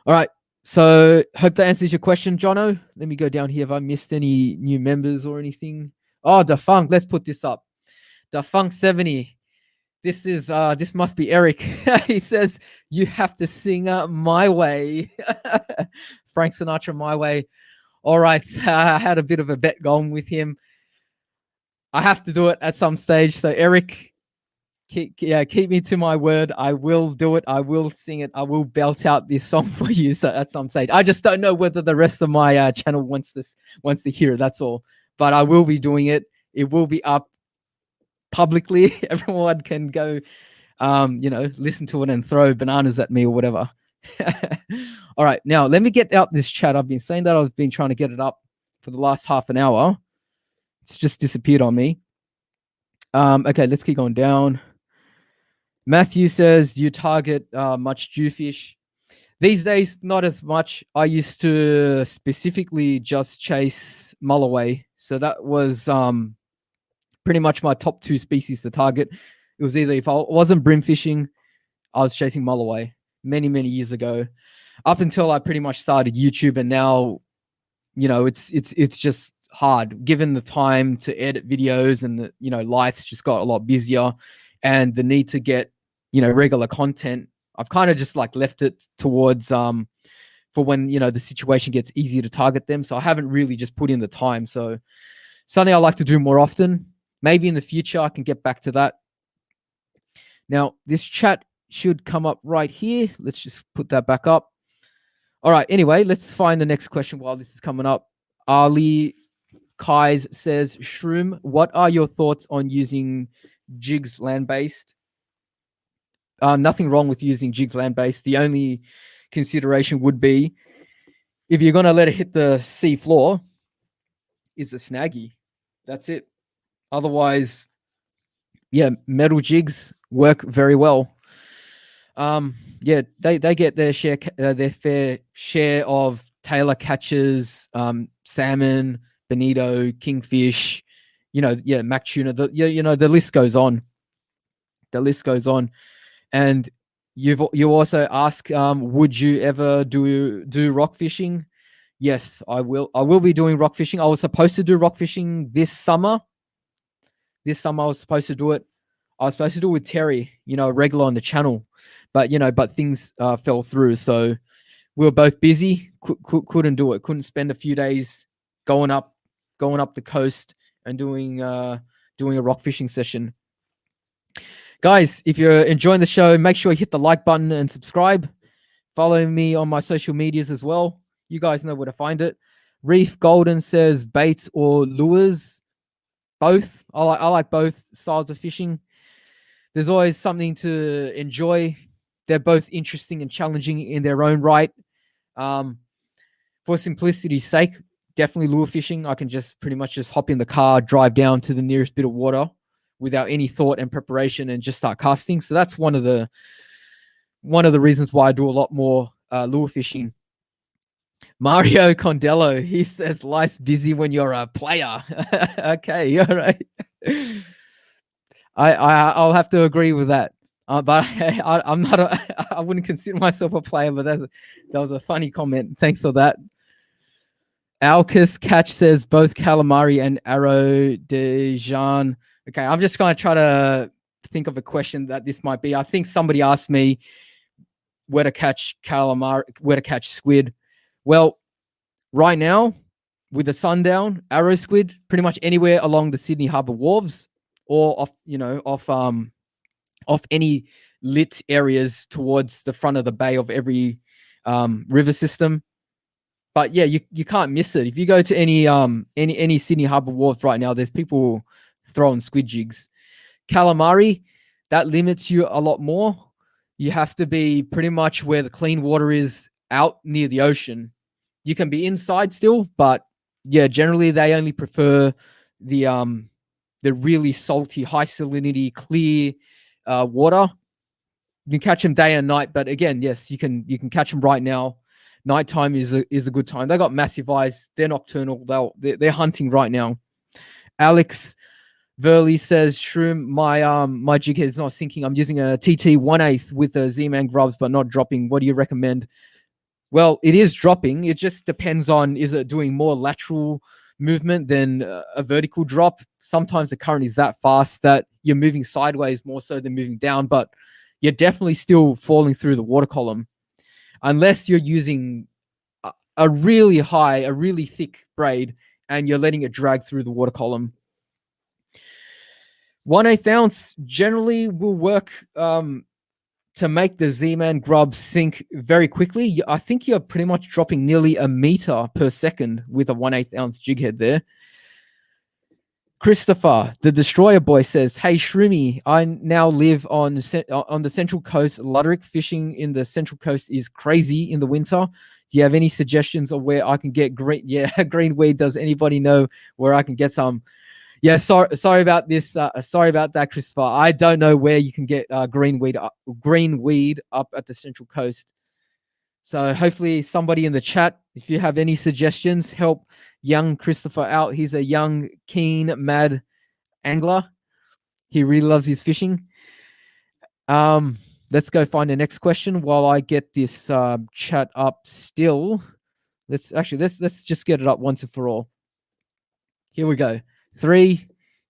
All right. So hope that answers your question, Jono. Let me go down here. Have I missed any new members or anything? Oh, Defunk. Let's put this up. Defunk 70. This must be Eric. He says, you have to sing My Way. Frank Sinatra, My Way. All right. I had a bit of a bet going with him. I have to do it at some stage. So Eric, keep me to my word. I will do it. I will sing it. I will belt out this song for you. So at some stage, I just don't know whether the rest of my channel wants to hear it. That's all. But I will be doing it. It will be up publicly. Everyone can go, listen to it and throw bananas at me or whatever. All right, now let me get out this chat. I've been saying that I've been trying to get it up for the last half an hour. It's just disappeared on me. Okay, let's keep going down. Matthew says, you target much jewfish. These days, not as much. I used to specifically just chase mulloway. So that was pretty much my top 2 species to target. It was either, if I wasn't brim fishing, I was chasing mulloway many, many years ago, up until I pretty much started YouTube. And now, it's just hard given the time to edit videos, and life's just got a lot busier, and the need to get, regular content. I've kind of just like left it towards for when, the situation gets easy to target them. So I haven't really just put in the time. So Something I like to do more often. Maybe in the future I can get back to that. Now, this chat should come up right here. Let's just put that back up. All right. Anyway, let's find the next question while this is coming up. Ali Kais says, Shroom, what are your thoughts on using jigs land-based? Nothing wrong with using jigs land-based. The only consideration would be if you're going to let it hit the sea floor, is a snaggy. That's it. Otherwise, yeah, metal jigs work very well. Yeah, they get their fair share of tailor catches, salmon, bonito, kingfish, mac tuna. The list goes on. The list goes on, and you also ask, would you ever do rock fishing? Yes, I will. I will be doing rock fishing. I was supposed to do rock fishing this summer. This summer I was supposed to do it. I was supposed to do it with Terry, a regular on the channel, but things fell through. So we were both busy. Couldn't do it. Couldn't spend a few days going up the coast and doing a rock fishing session. Guys, if you're enjoying the show, make sure you hit the like button and subscribe. Follow me on my social medias as well. You guys know where to find it. Reef Golden says baits or lures. Both. I like both styles of fishing. There's always something to enjoy. They're both interesting and challenging in their own right. For simplicity's sake, definitely lure fishing. I can just pretty much just hop in the car, drive down to the nearest bit of water without any thought and preparation and just start casting. So that's one of the reasons why I do a lot more lure fishing. Mario Condello, he says life's busy when you're a player. Okay, all right. I'll have to agree with that. But I'm not. I wouldn't consider myself a player. But that was a funny comment. Thanks for that. Alcus Catch says both calamari and arrow de Jean. Okay, I'm just going to try to think of a question that this might be. I think somebody asked me where to catch calamari, where to catch squid. Well, right now with the sundown, arrow squid pretty much anywhere along the Sydney Harbour wharves or off any lit areas towards the front of the bay of every river system. But yeah, you can't miss it. If you go to any Sydney Harbour wharf right now, there's people throwing squid jigs. Calamari, that limits you a lot more. You have to be pretty much where the clean water is, out near the ocean. You can be inside still, but yeah, generally they only prefer the really salty, high salinity, clear water. You can catch them day and night, but again, yes, you can catch them right now. Nighttime is a good time. They got massive eyes. They're nocturnal. They're hunting right now. Alex Verley says, Shroom, my jig head is not sinking. I'm using a TT 1/8 with a Z-Man grubs, but not dropping. What do you recommend? Well, it is dropping. It just depends on, is it doing more lateral movement than a vertical drop? Sometimes the current is that fast that you're moving sideways more so than moving down, but you're definitely still falling through the water column. Unless you're using a really high, a really thick braid and you're letting it drag through the water column. 1/8 ounce generally will work to make the Z-Man grub sink very quickly. I think you're pretty much dropping nearly a meter per second with a 1/8 ounce jig head there. Christopher, the Destroyer Boy, says, hey, Shroomy, I now live on the Central Coast. Luderick fishing in the Central Coast is crazy in the winter. Do you have any suggestions of where I can get green? Yeah, green weed. Does anybody know where I can get some? Yeah, sorry about this. Sorry about that, Christopher. I don't know where you can get green weed up at the Central Coast. So hopefully somebody in the chat, if you have any suggestions, help young Christopher out. He's a young, keen, mad angler. He really loves his fishing. Let's go find the next question while I get this chat up still. Let's just get it up once and for all. Here we go. 3,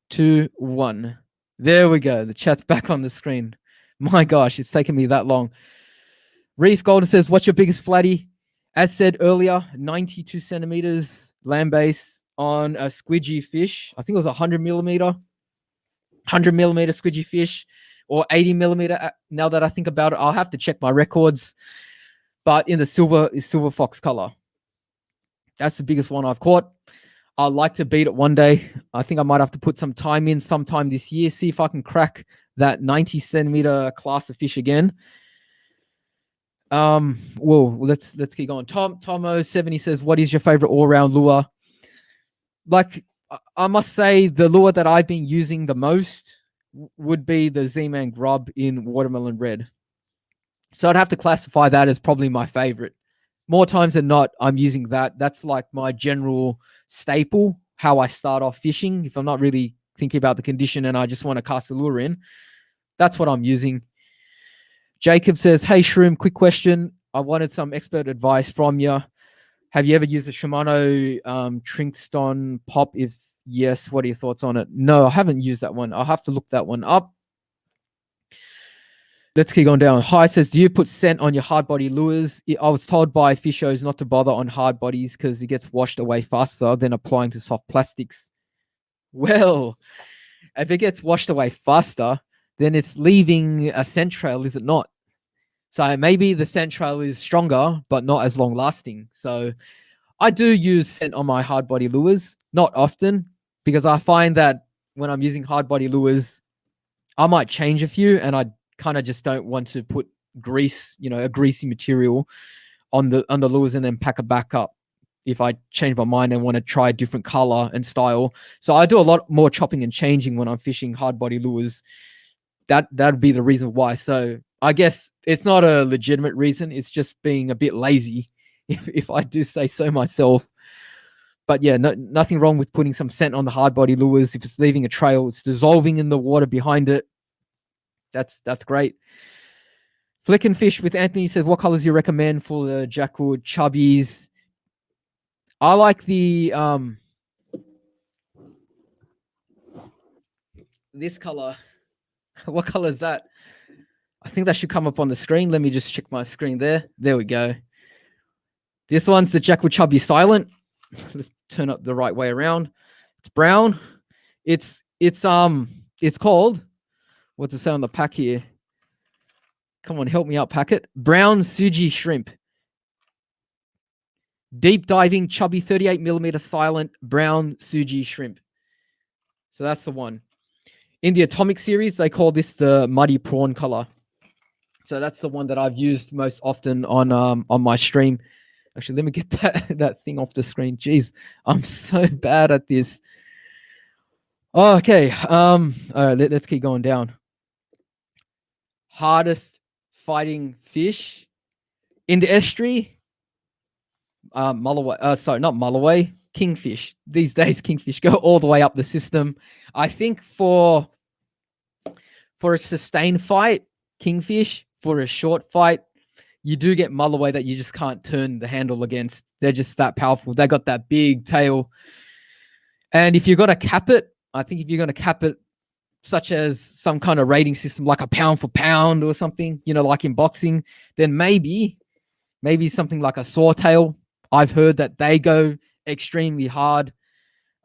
2, 1. There we go. The chat's back on the screen. My gosh, it's taken me that long. Reef Golden says, what's your biggest flatty? As said earlier, 92 centimeters land base on a squidgy fish. I think it was 100 millimeter squidgy fish, or 80 millimeter. Now that I think about it, I'll have to check my records. But in the silver fox color, that's the biggest one I've caught. I'd like to beat it one day. I think I might have to put some time in sometime this year, see if I can crack that 90 centimeter class of fish again. Well, let's keep going. Tomo70 says, what is your favorite all-round lure? Like, I must say the lure that I've been using the most would be the Z-Man Grub in Watermelon Red. So I'd have to classify that as probably my favorite. More times than not, I'm using that. That's like my general staple, how I start off fishing. If I'm not really thinking about the condition and I just want to cast a lure in, that's what I'm using. Jacob says, hey, Shroom, quick question. I wanted some expert advice from you. Have you ever used a Shimano Trinkston Pop? If yes, what are your thoughts on it? No, I haven't used that one. I'll have to look that one up. Let's keep going down. Hi says, do you put scent on your hard body lures? I was told by fishers not to bother on hard bodies because it gets washed away faster than applying to soft plastics. Well, if it gets washed away faster, then it's leaving a scent trail, is it not? So maybe the scent trail is stronger, but not as long lasting. So I do use scent on my hard body lures, not often, because I find that when I'm using hard body lures, I might change a few, and I kind of just don't want to put grease, a greasy material on the lures and then pack it back up if I change my mind and want to try a different color and style. So I do a lot more chopping and changing when I'm fishing hard body lures. That'd be the reason why. So I guess it's not a legitimate reason. It's just being a bit lazy, if I do say so myself. But yeah, nothing wrong with putting some scent on the hard body lures. If it's leaving a trail, it's dissolving in the water behind it. That's great. Flick and Fish with Anthony says, what colors do you recommend for the Jackal chubbies? I like the this color. What color is that? I think that should come up on the screen. Let me just check my screen there. There we go. This one's the Jackal Chubby Silent. Let's turn it the right way around. It's brown. It's called, what's it say on the pack here? Come on, help me out, packet. Brown Suji Shrimp. Deep diving, chubby 38mm silent brown Suji Shrimp. So that's the one. In the Atomic series, they call this the Muddy Prawn color. So that's the one that I've used most often on my stream. Actually, let me get that thing off the screen. Jeez, I'm so bad at this. Oh, okay. All right, let's keep going down. Hardest fighting fish in the estuary. Mulloway. Sorry, not mulloway. Kingfish. These days, kingfish go all the way up the system. I think for a sustained fight, kingfish. For a short fight, you do get mulloway that you just can't turn the handle against. They're just that powerful. They got that big tail. And if you're going to cap it, I think if you're going to cap it, such as some kind of rating system, like a pound for pound or something, like in boxing, then maybe something like a sawtail. I've heard that they go extremely hard.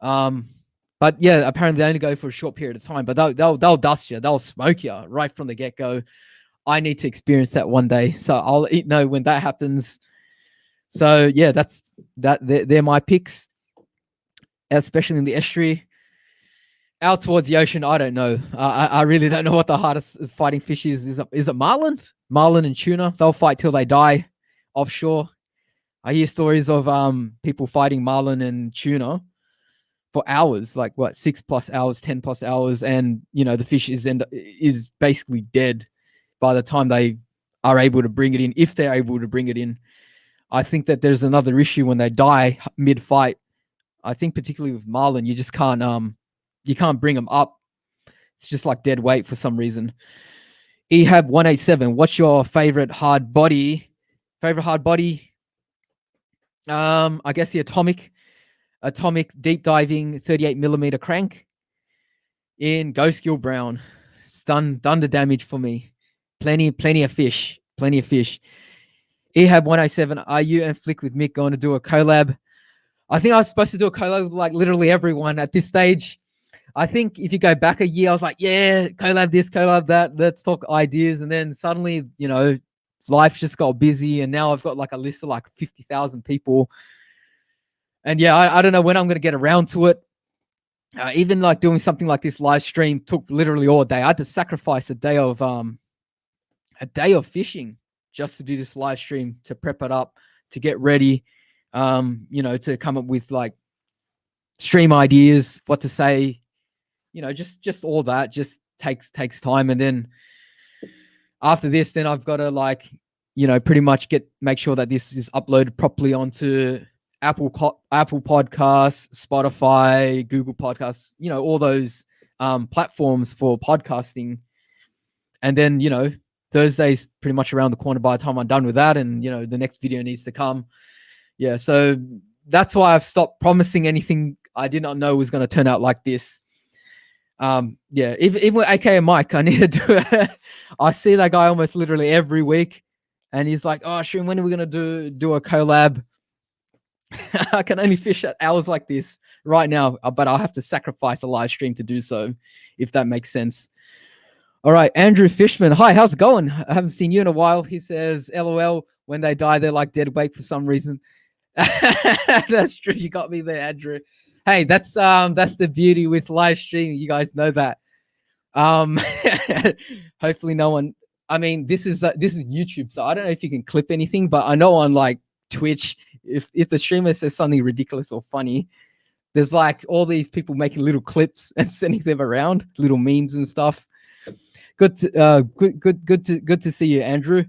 But yeah, apparently they only go for a short period of time, but they'll dust you. They'll smoke you right from the get-go. I need to experience that one day. So I'll know when that happens. So yeah, they're my picks, especially in the estuary. Out towards the ocean, I don't know. I really don't know what the hardest fighting fish is. Is it marlin? Marlin and tuna. They'll fight till they die offshore. I hear stories of people fighting marlin and tuna for hours, like 6+ hours, 10+ hours, and the fish is basically dead by the time they are able to bring it in, if they're able to bring it in. I think that there's another issue when they die mid-fight. I think particularly with marlin, you just can't you can't bring them up. It's just like dead weight for some reason. Ehab 187, what's your favorite hard body? I guess the atomic deep diving 38mm crank in Ghost Gill Brown. It's done the damage for me. Plenty of fish. Ehab 187, are you and Flick with Mick going to do a collab? I think I was supposed to do a collab with like literally everyone at this stage. I think if you go back a year, I was like, yeah, collab this, collab that, let's talk ideas. And then suddenly, you know, life just got busy. And now I've got like a list of like 50,000 people. And yeah, I don't know when I'm going to get around to it. Even like doing something like this live stream took literally all day. I had to sacrifice a day of fishing just to do this live stream, to prep it up, to get ready, you know, to come up with like stream ideas, what to say, you know, just all that just takes time. And then after this, then I've got to like, you know, pretty much make sure that this is uploaded properly onto Apple Podcasts, Spotify, Google Podcasts, you know, all those platforms for podcasting. And then, you know, Thursday's pretty much around the corner by the time I'm done with that. And, you know, the next video needs to come. Yeah. So that's why I've stopped promising anything I did not know was going to turn out like this. Yeah, even with AK and Mike, I need to do it. I see that guy almost literally every week. And he's like, oh, Shroom, when are we going to do a collab? I can only fish at hours like this right now, but I'll have to sacrifice a live stream to do so, if that makes sense. All right, Andrew Fishman. Hi, how's it going? I haven't seen you in a while. He says, LOL, when they die, they're like dead weight for some reason. That's true. You got me there, Andrew. Hey, that's the beauty with live streaming. You guys know that. Hopefully no one, I mean, this is YouTube, so I don't know if you can clip anything, but I know on like Twitch, if the streamer says something ridiculous or funny, there's like all these people making little clips and sending them around, little memes and stuff. Good to see you, Andrew.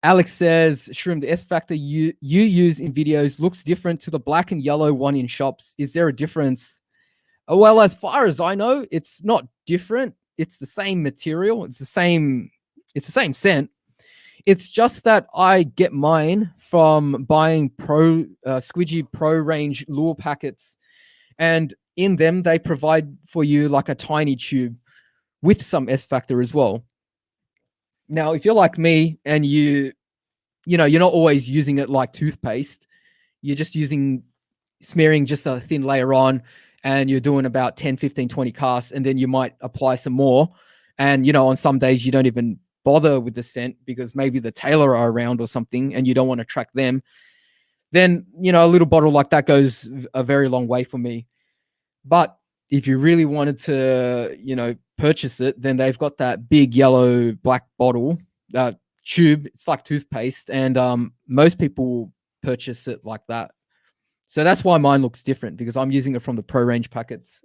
Alex says, Shroom, the S Factor you use in videos looks different to the black and yellow one in shops. Is there a difference? Well, as far as I know, it's not different. It's the same material. It's the same scent. It's just that I get mine from buying Squidgy Pro range lure packets. And in them, they provide for you like a tiny tube with some S Factor as well. Now, if you're like me and you know, you're not always using it like toothpaste, you're just smearing just a thin layer on, and you're doing about 10, 15, 20 casts, and then you might apply some more. And, you know, on some days you don't even bother with the scent because maybe the tailor are around or something and you don't want to track them. Then, you know, a little bottle like that goes a very long way for me. But if you really wanted to, you know, purchase it, then they've got that big yellow black bottle tube. It's like toothpaste, and most people purchase it like that. So that's why mine looks different, because I'm using it from the Pro range packets.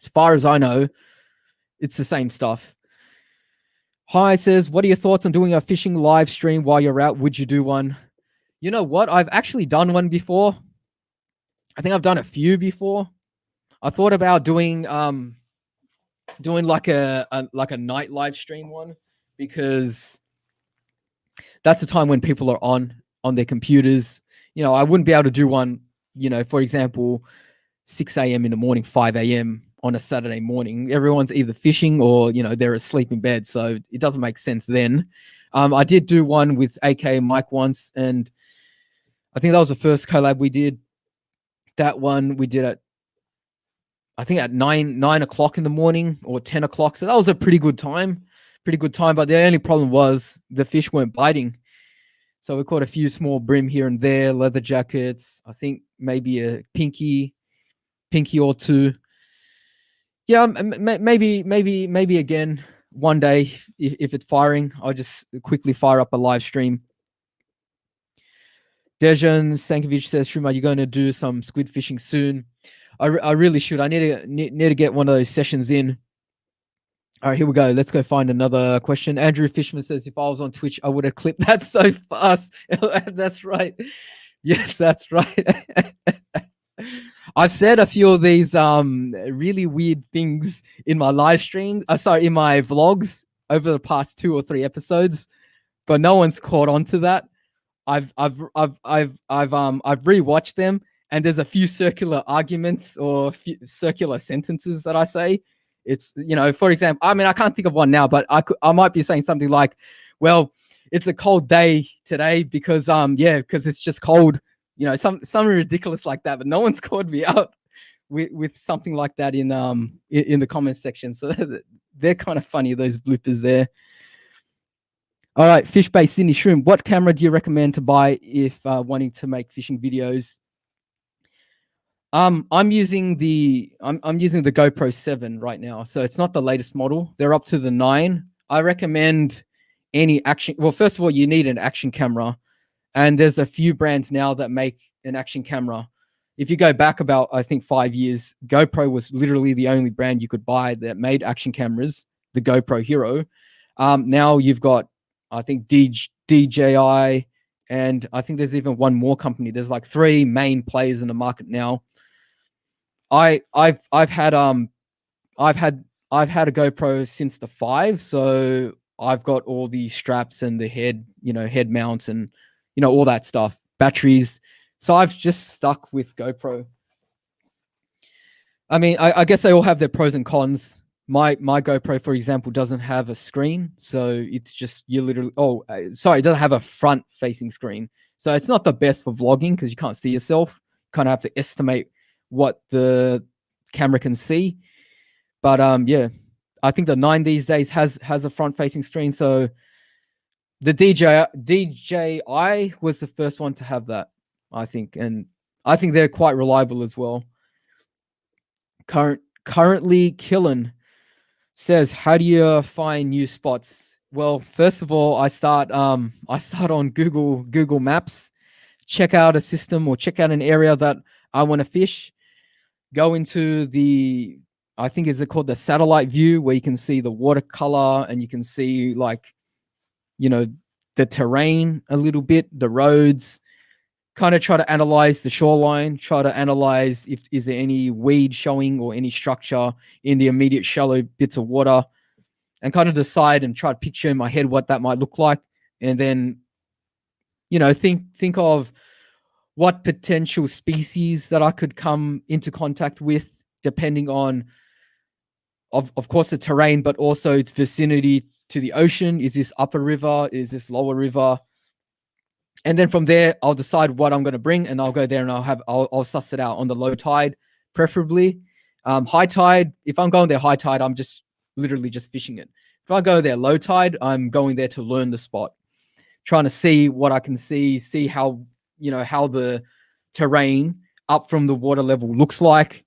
As far as I know, it's the same stuff. Hi says, what are your thoughts on doing a fishing live stream while you're out? Would you do one? You know what? I've actually done one before. I think I've done a few before. I thought about doing like a night live stream one, because that's a time when people are on their computers. You know, I wouldn't be able to do one, you know, for example, 6 a.m. in the morning, 5 a.m. on a Saturday morning. Everyone's either fishing or, you know, they're asleep in bed. So it doesn't make sense then. I did do one with AK and Mike once, and I think that was the first collab we did. That one we did I think at 9 o'clock in the morning or 10 o'clock. So that was a pretty good time. But the only problem was the fish weren't biting. So we caught a few small brim here and there, leather jackets. I think maybe a pinky or two. Yeah, maybe again one day if it's firing, I'll just quickly fire up a live stream. Dejan Stankovic says, Shroom, are you going to do some squid fishing soon? I really should. I need to get one of those sessions in. All right, here we go. Let's go find another question. Andrew Fishman says, if I was on Twitch, I would have clipped that so fast. That's right. Yes, that's right. I've said a few of these really weird things in my live stream. In my vlogs over the past 2 or 3 episodes, but no one's caught on to that. I've rewatched them, and there's a few circular arguments or circular sentences that I say. It's, you know, for example, I mean, I can't think of one now, but I might be saying something like, well, it's a cold day today because because it's just cold. you know, something ridiculous like that. But no one's called me out with something like that in the comments section. So they're kind of funny, those bloopers there. All right, Fishbait Sydney Shroom. What camera do you recommend to buy if wanting to make fishing videos? I'm using the GoPro 7 right now, so it's not the latest model. They're up to the 9. I recommend any action. Well, first of all, you need an action camera, and there's a few brands now that make an action camera. If you go back about, I think, 5 years, GoPro was literally the only brand you could buy that made action cameras, the GoPro Hero. Now you've got, I think, DJI, and I think there's even one more company. There's like 3 main players in the market now. I've had a GoPro since the 5, so I've got all the straps and the head mounts and all that stuff, batteries. So I've just stuck with GoPro. I mean, I guess they all have their pros and cons. My GoPro, for example, doesn't have a screen, so it's just you literally. It doesn't have a front-facing screen, so it's not the best for vlogging because you can't see yourself. Kind of have to estimate what the camera can see. But yeah, I think the 9 these days has a front-facing screen. So the DJI was the first one to have that, I think, and I think they're quite reliable as well. Currently killing says, how do you find new spots? Well, first of all, I start on Google Maps, check out a system or check out an area that I want to fish. Go into the, I think, is it called the satellite view, where you can see the watercolor and you can see the terrain a little bit, the roads. Kind of try to analyze the shoreline, try to analyze if is there any weed showing or any structure in the immediate shallow bits of water, and kind of decide and try to picture in my head what that might look like. And then, think of what potential species that I could come into contact with, depending on, of course, the terrain, but also its vicinity to the ocean. Is this upper river? Is this lower river? And then from there, I'll decide what I'm going to bring, and I'll go there and I'll suss it out on the low tide, preferably. High tide, if I'm going there high tide, I'm just literally just fishing it. If I go there low tide, I'm going there to learn the spot, trying to see what I can see how the terrain up from the water level looks like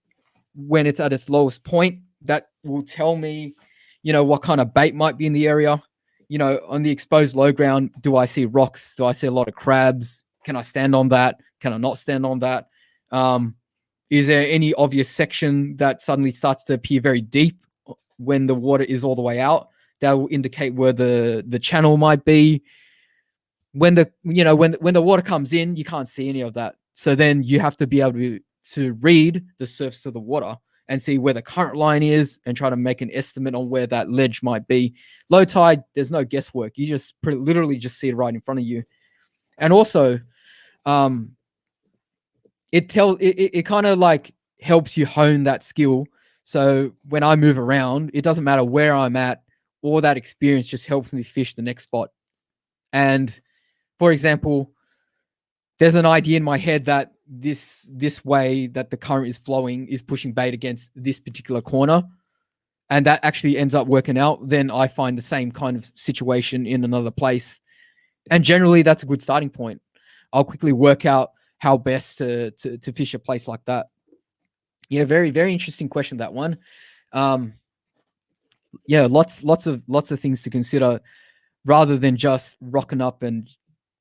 when it's at its lowest point. That will tell me, what kind of bait might be in the area. On the exposed low ground, do I see rocks? Do I see a lot of crabs? Can I stand on that? Can I not stand on that? Is there any obvious section that suddenly starts to appear very deep when the water is all the way out? That will indicate where the channel might be. When the water comes in, you can't see any of that. So then you have to be able to read the surface of the water and see where the current line is and try to make an estimate on where that ledge might be. Low tide, there's no guesswork. You just literally just see it right in front of you. And also, it kind of like helps you hone that skill. So when I move around, it doesn't matter where I'm at, all that experience just helps me fish the next spot. And for example, there's an idea in my head that this way that the current is flowing is pushing bait against this particular corner, and that actually ends up working out. Then I find the same kind of situation in another place, and generally that's a good starting point. I'll quickly work out how best to fish a place like that. Yeah, very, very interesting question, that one. Yeah, lots of things to consider rather than just rocking up and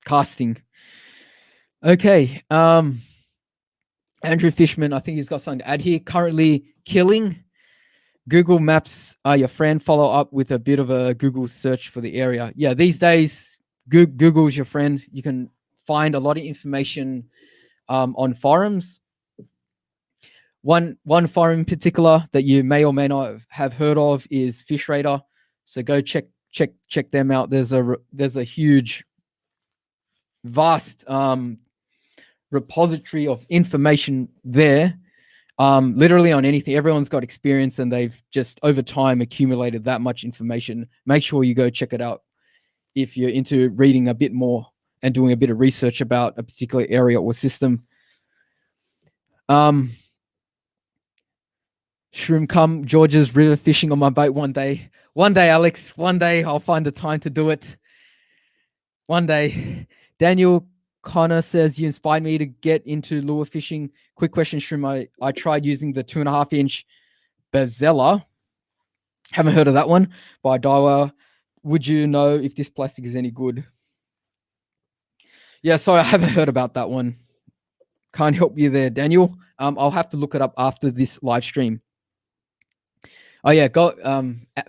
casting. Okay. Andrew Fishman, I think he's got something to add here. Currently killing. Google Maps are your friend. Follow up with a bit of a Google search for the area. Yeah, these days, Google is your friend. You can find a lot of information on forums. One forum in particular that you may or may not have heard of is Fish Radar. So go check them out. There's a huge, vast repository of information there, literally on anything. Everyone's got experience, and they've just over time accumulated that much information. Make sure you go check it out if you're into reading a bit more and doing a bit of research about a particular area or system. Shroom, come George's river fishing on my boat one day. One day, Alex. One day I'll find the time to do it. One day. Daniel Connor says, you inspired me to get into lure fishing. Quick question, Shroom. I tried using the 2.5-inch Bazella. Haven't heard of that one by Daiwa. Would you know if this plastic is any good? Yeah, sorry, I haven't heard about that one. Can't help you there, Daniel. I'll have to look it up after this live stream. Oh yeah,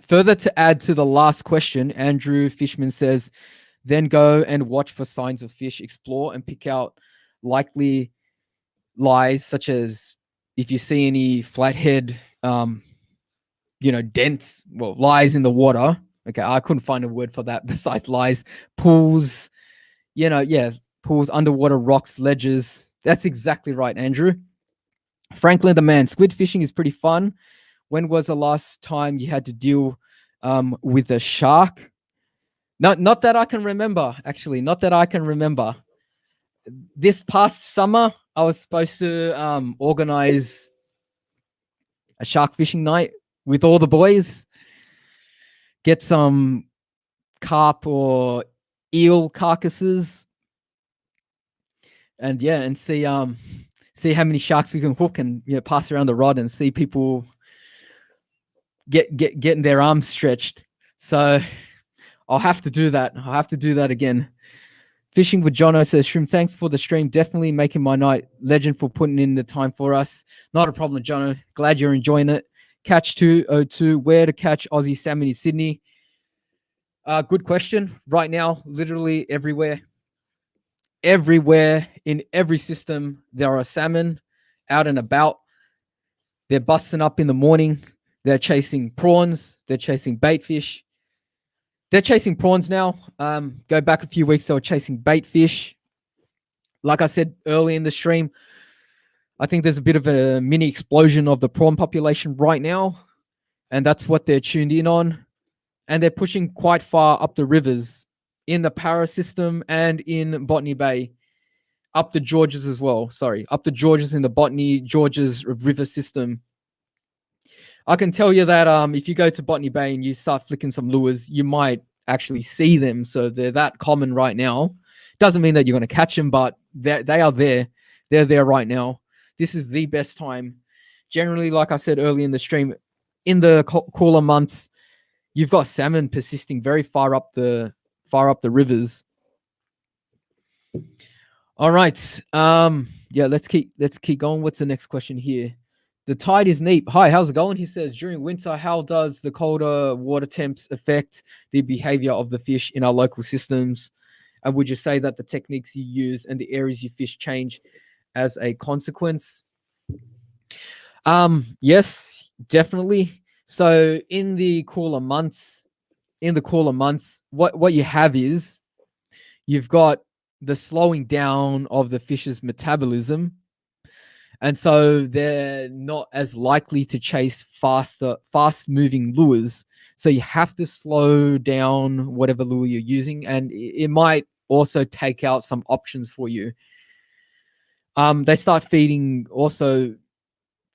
further to add to the last question, Andrew Fishman says, then go and watch for signs of fish, explore and pick out likely lies, such as if you see any flathead, dents, lies in the water. Okay, I couldn't find a word for that besides lies. Pools, pools, underwater rocks, ledges. That's exactly right, Andrew. Franklin the man, squid fishing is pretty fun. When was the last time you had to deal with a shark? Not that I can remember, actually. Not that I can remember. This past summer, I was supposed to organize a shark fishing night with all the boys. Get some carp or eel carcasses. And see how many sharks we can hook and pass around the rod and see people getting their arms stretched. So I'll have to do that. I'll have to do that again. Fishing with Jono says, Shroom, thanks for the stream. Definitely making my night. Legend for putting in the time for us. Not a problem, Jono. Glad you're enjoying it. Catch 202. Where to catch Aussie salmon in Sydney? Good question. Right now, literally everywhere. Everywhere, in every system, there are salmon out and about. They're busting up in the morning. They're chasing prawns. They're chasing bait fish. They're chasing prawns now. Go back a few weeks, they were chasing bait fish. Like I said early in the stream, I think there's a bit of a mini explosion of the prawn population right now, and that's what they're tuned in on. And they're pushing quite far up the rivers in the Para system and in Botany Bay, up the Georges as well. Sorry, up the Georges in the Botany Georges river system. I can tell you that if you go to Botany Bay and you start flicking some lures, you might actually see them. So they're that common right now. Doesn't mean that you're going to catch them, but they are there. They're there right now. This is the best time. Generally, like I said early in the stream, in the cooler months, you've got salmon persisting very far up the rivers. All right. Let's keep going. What's the next question here? The tide is neat. Hi, how's it going? He says, during winter, how does the colder water temps affect the behavior of the fish in our local systems? And would you say that the techniques you use and the areas you fish change as a consequence? Yes, definitely. So in the cooler months, what you have is you've got the slowing down of the fish's metabolism. And so they're not as likely to chase fast-moving lures. So you have to slow down whatever lure you're using, and it might also take out some options for you. They start feeding also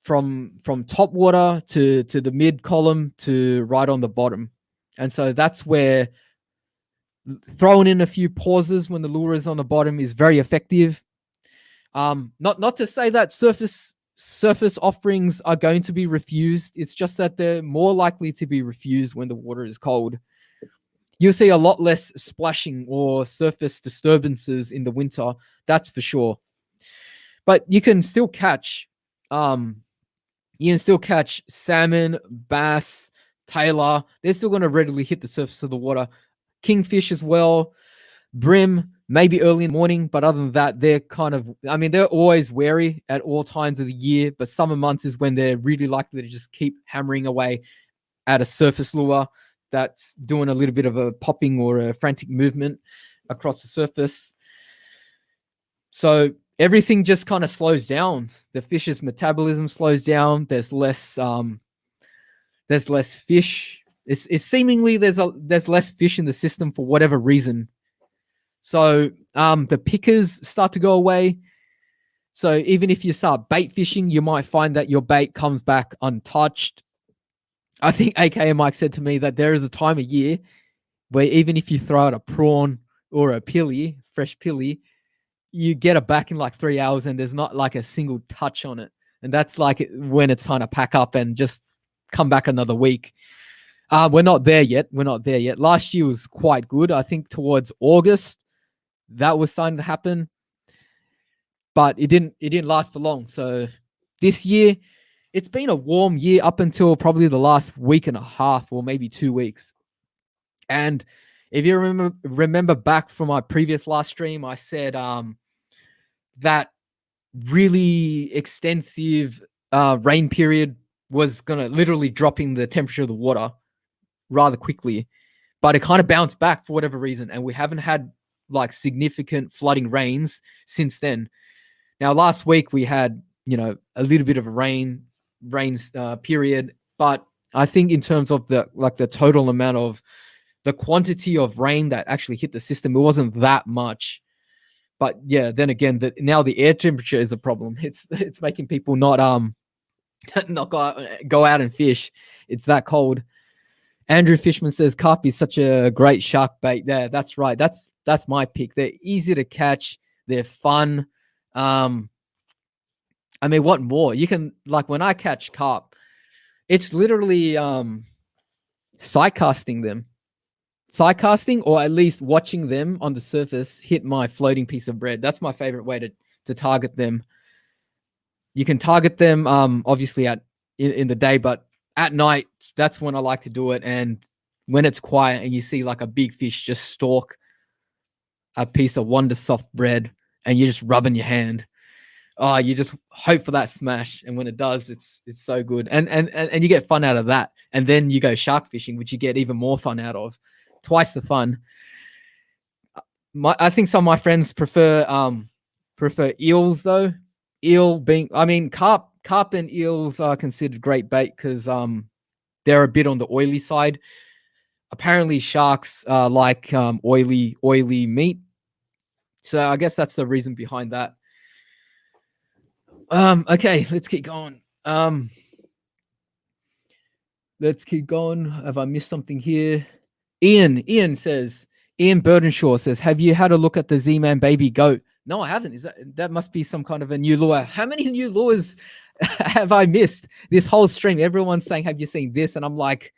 from top water to the mid column to right on the bottom. And so that's where throwing in a few pauses when the lure is on the bottom is very effective. Not to say that surface offerings are going to be refused. It's just that they're more likely to be refused when the water is cold. You'll see a lot less splashing or surface disturbances in the winter, that's for sure. But you can still catch salmon, bass, tailor. They're still going to readily hit the surface of the water. Kingfish as well, brim, maybe early in the morning, but other than that, they're always wary at all times of the year, but summer months is when they're really likely to just keep hammering away at a surface lure that's doing a little bit of a popping or a frantic movement across the surface. So everything just kind of slows down. The fish's metabolism slows down. There's less fish. It's seemingly there's less fish in the system for whatever reason. So the pickers start to go away. So even if you start bait fishing, you might find that your bait comes back untouched. I think AKA Mike said to me that there is a time of year where even if you throw out a prawn or a pilly, fresh pilly, you get it back in like 3 hours and there's not like a single touch on it. And that's like when it's time to pack up and just come back another week. We're not there yet. We're not there yet. Last year was quite good. I think towards August, that was starting to happen. But it didn't last for long. So this year, it's been a warm year up until probably the last week and a half or maybe 2 weeks. And if you remember back from my previous last stream, I said that really extensive rain period was gonna literally dropping the temperature of the water rather quickly, but it kind of bounced back for whatever reason, and we haven't had like significant flooding rains since then. Now, last week we had a little bit of a rain period, but I think in terms of the total amount of the quantity of rain that actually hit the system, it wasn't that much. But yeah, then again, now the air temperature is a problem. It's making people not not go out and fish. It's that cold. Andrew Fishman says carp is such a great shark bait. Yeah, that's right. That's my pick. They're easy to catch. They're fun. I mean, what more? You can, like, when I catch carp, it's literally sight casting them. Sight casting, or at least watching them on the surface hit my floating piece of bread. That's my favorite way to target them. You can target them obviously in the day, but at night, that's when I like to do it. And when it's quiet and you see like a big fish just stalk a piece of Wonder Soft bread and you're just rubbing your hand. Oh, you just hope for that smash, and when it does, it's so good, and you get fun out of that. And then you go shark fishing, which you get even more fun out of, twice the fun. I think some of my friends prefer eels though. Eel being, I mean, carp and eels are considered great bait because they're a bit on the oily side. Apparently, sharks like oily meat, so I guess that's the reason behind that. Okay, let's keep going. Let's keep going. Have I missed something here? Ian Burdenshaw says, have you had a look at the Z-Man baby goat? No, I haven't. That must be some kind of a new lure? How many new lures have I missed this whole stream? Everyone's saying, have you seen this? And I'm like,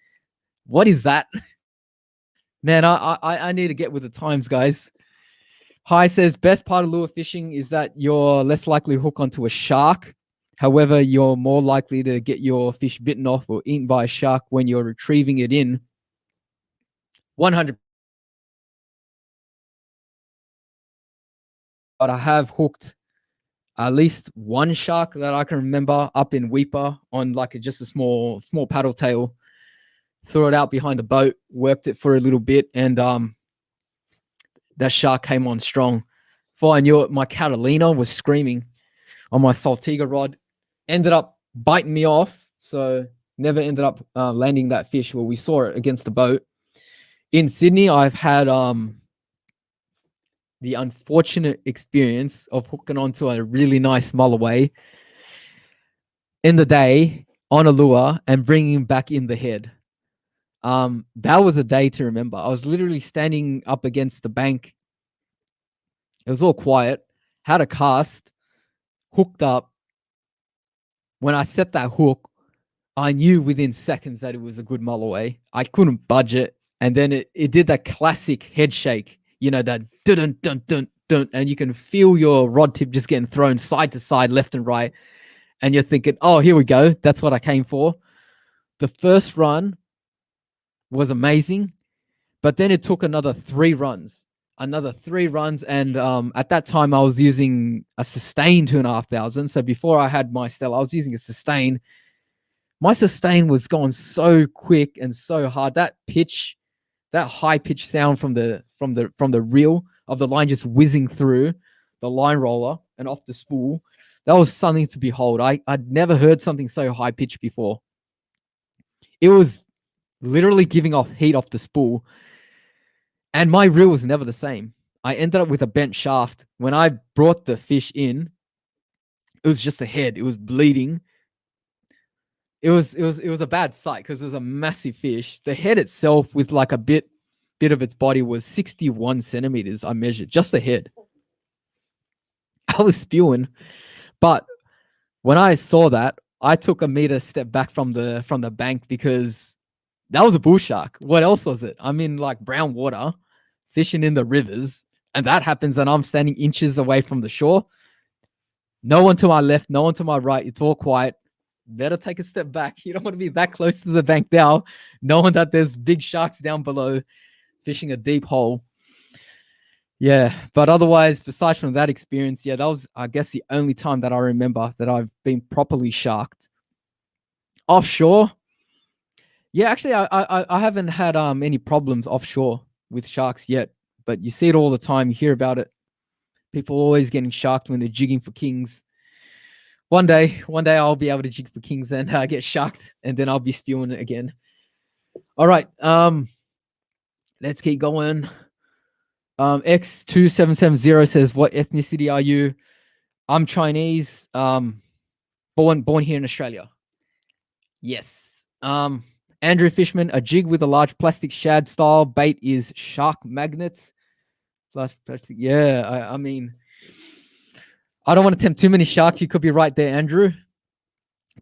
what is that? Man, I need to get with the times, guys. Hi says, best part of lure fishing is that you're less likely to hook onto a shark. However, you're more likely to get your fish bitten off or eaten by a shark when you're retrieving it in. 100%. But I have hooked at least one shark that I can remember up in Weeper on like just a small paddle tail. Threw it out behind the boat, worked it for a little bit, and that shark came on strong. Before I knew it, my Catalina was screaming on my Saltiga rod. Ended up biting me off, so never ended up landing that fish. Well, we saw it against the boat. In Sydney, I've had the unfortunate experience of hooking onto a really nice mulloway in the day on a lure and bringing him back in the head. That was a day to remember. I was literally standing up against the bank. It was all quiet, had a cast, hooked up. When I set that hook, I knew within seconds that it was a good mulloway. I couldn't budge it. And then it did that classic head shake, that dun dun dun dun, and you can feel your rod tip just getting thrown side to side, left and right. And you're thinking, oh, here we go. That's what I came for. The first run was amazing, but then it took another 3 runs. And at that time I was using a sustain 2,500. So before I had my Stella, I was using a sustain. My sustain was going so quick and so hard. That high pitch sound from the reel of the line just whizzing through the line roller and off the spool, that was something to behold. I'd never heard something so high pitched before. It was literally giving off heat off the spool. And my reel was never the same. I ended up with a bent shaft. When I brought the fish in, it was just a head. It was bleeding. It was a bad sight because it was a massive fish. The head itself, with like a bit of its body, was 61 centimeters. I measured just the head. I was spewing, but when I saw that, I took a meter step back from the bank because that was a bull shark. What else was it? I'm in like brown water, fishing in the rivers, and that happens, and I'm standing inches away from the shore. No one to my left, no one to my right. It's all quiet. Better take a step back. You don't want to be that close to the bank now, knowing that there's big sharks down below, fishing a deep hole. Yeah, but otherwise, besides from that experience, yeah, that was, I guess, the only time that I remember that I've been properly sharked. Offshore, yeah, actually, I haven't had any problems offshore with sharks yet, but you see it all the time. You hear about it. People always getting sharked when they're jigging for kings. One day I'll be able to jig for kings and get sharked, and then I'll be spewing it again. All right, let's keep going. X2770 says, "What ethnicity are you?" I'm Chinese. Born here in Australia. Yes. Andrew Fishman, a jig with a large plastic shad style bait is shark magnet. Plastic. Yeah, I mean, I don't want to tempt too many sharks. You could be right there, Andrew.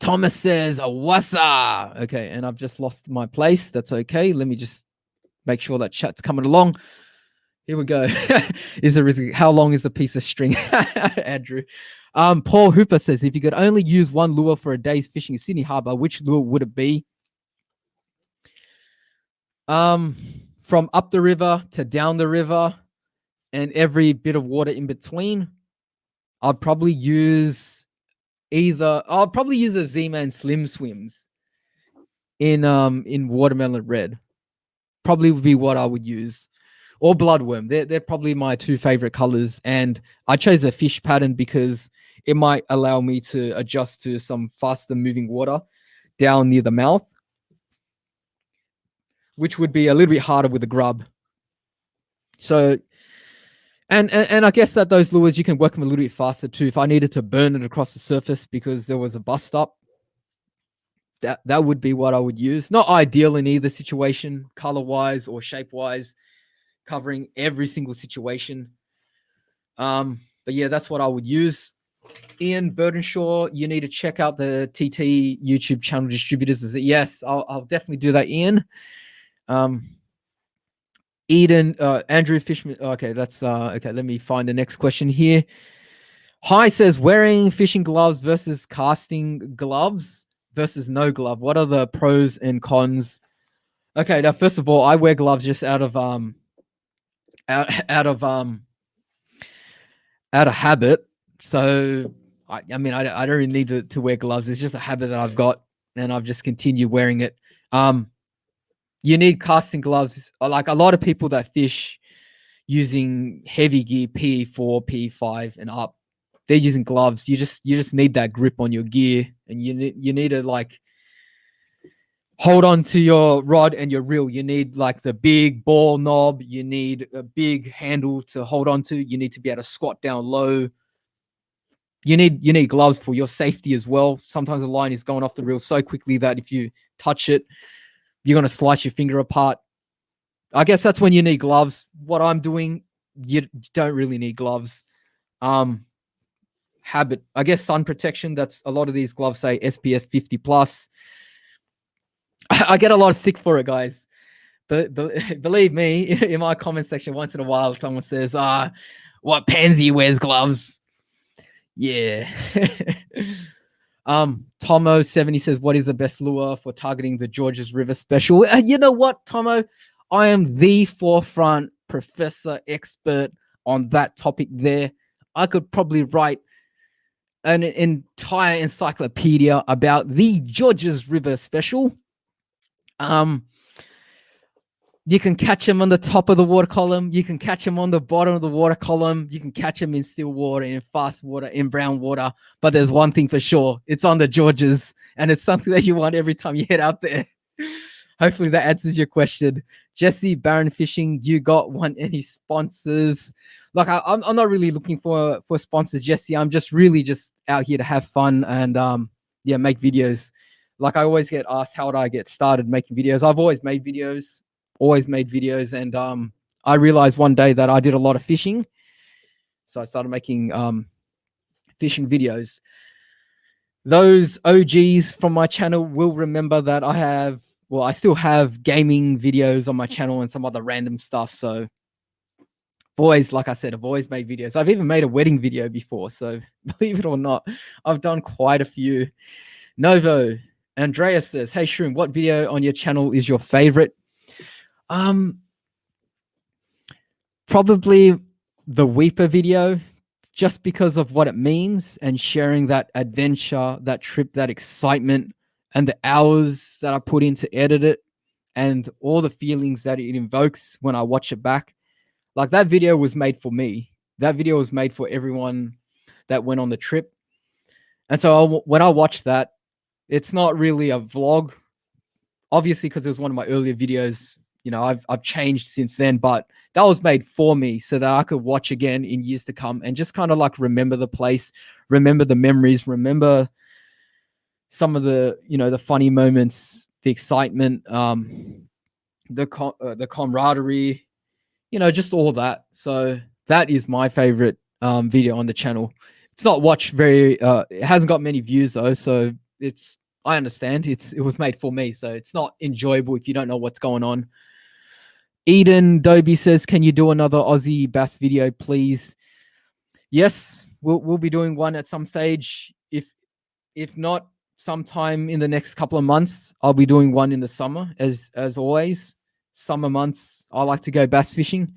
Thomas says, "Wassa." Okay, and I've just lost my place. That's okay. Let me just make sure that chat's coming along. Here we go. How long is a piece of string, Andrew? Paul Hooper says, "If you could only use one lure for a day's fishing in Sydney Harbour, which lure would it be?" From up the river to down the river and every bit of water in between, I'll probably use a Z-Man Slim Swims in watermelon red. Probably would be what I would use. Or bloodworm. They're probably my two favorite colors. And I chose a fish pattern because it might allow me to adjust to some faster moving water down near the mouth, which would be a little bit harder with the grub. So, and I guess that those lures, you can work them a little bit faster too. If I needed to burn it across the surface because there was a bust up, that would be what I would use. Not ideal in either situation, color wise or shape wise, covering every single situation. But yeah, that's what I would use. Ian Burdenshaw, you need to check out the TT YouTube channel distributors. Is it? Yes, I'll definitely do that, Ian. Eden, Andrew Fishman. Okay, that's okay. Let me find the next question here. Hi says, wearing fishing gloves versus casting gloves versus no glove. What are the pros and cons? Okay, now first of all, I wear gloves just out of habit. So I mean, I don't really need to wear gloves. It's just a habit that I've got, and I've just continued wearing it. You need casting gloves. Like a lot of people that fish using heavy gear, PE4, PE5 and up, they're using gloves. You just need that grip on your gear, and you need to like hold on to your rod and your reel. You need like the big ball knob. You need a big handle to hold on to. You need to be able to squat down low. You need gloves for your safety as well. Sometimes the line is going off the reel so quickly that if you touch it, you're going to slice your finger apart. I guess that's when you need gloves. What I'm doing, you don't really need gloves. Habit, I guess sun protection. That's a lot of these gloves say SPF 50 plus. I get a lot of stick for it, guys. But believe me, in my comment section, once in a while, someone says, what pansy wears gloves? Yeah. Tomo70 says, what is the best lure for targeting the Georges River special? You know what, Tomo? I am the forefront professor expert on that topic there. I could probably write an entire encyclopedia about the Georges River special. You can catch them on the top of the water column. You can catch them on the bottom of the water column. You can catch them in still water, in fast water, in brown water. But there's one thing for sure. It's on the Georges, and it's something that you want every time you head out there. Hopefully that answers your question. Jesse, Baron Fishing, you want any sponsors? Like I'm not really looking for sponsors, Jesse. I'm just really just out here to have fun and yeah, make videos. Like I always get asked, how did I get started making videos? I've always made videos, and I realized one day that I did a lot of fishing, so I started making fishing videos. Those OGs from my channel will remember that I still have gaming videos on my channel and some other random stuff. So boys, like I said, I've always made videos. I've even made a wedding video before. So believe it or not, I've done quite a few. Novo, Andreas says, hey Shroom, what video on your channel is your favorite? Probably the Weeper video, just because of what it means and sharing that adventure, that trip, that excitement, and the hours that I put in to edit it and all the feelings that it invokes when I watch it back. Like that video was made for me. That video was made for everyone that went on the trip. And so when I watch that, it's not really a vlog, obviously, because it was one of my earlier videos. You know, I've changed since then, but that was made for me so that I could watch again in years to come and just kind of like remember the place, remember the memories, remember some of the, you know, the funny moments, the excitement, the camaraderie, you know, just all that. So that is my favorite video on the channel. It's not watched very, it hasn't got many views though. So I understand it was made for me. So it's not enjoyable if you don't know what's going on. Eden Dobie says, can you do another Aussie bass video, please? Yes, we'll be doing one at some stage. If not sometime in the next couple of months, I'll be doing one in the summer, as always. Summer months, I like to go bass fishing.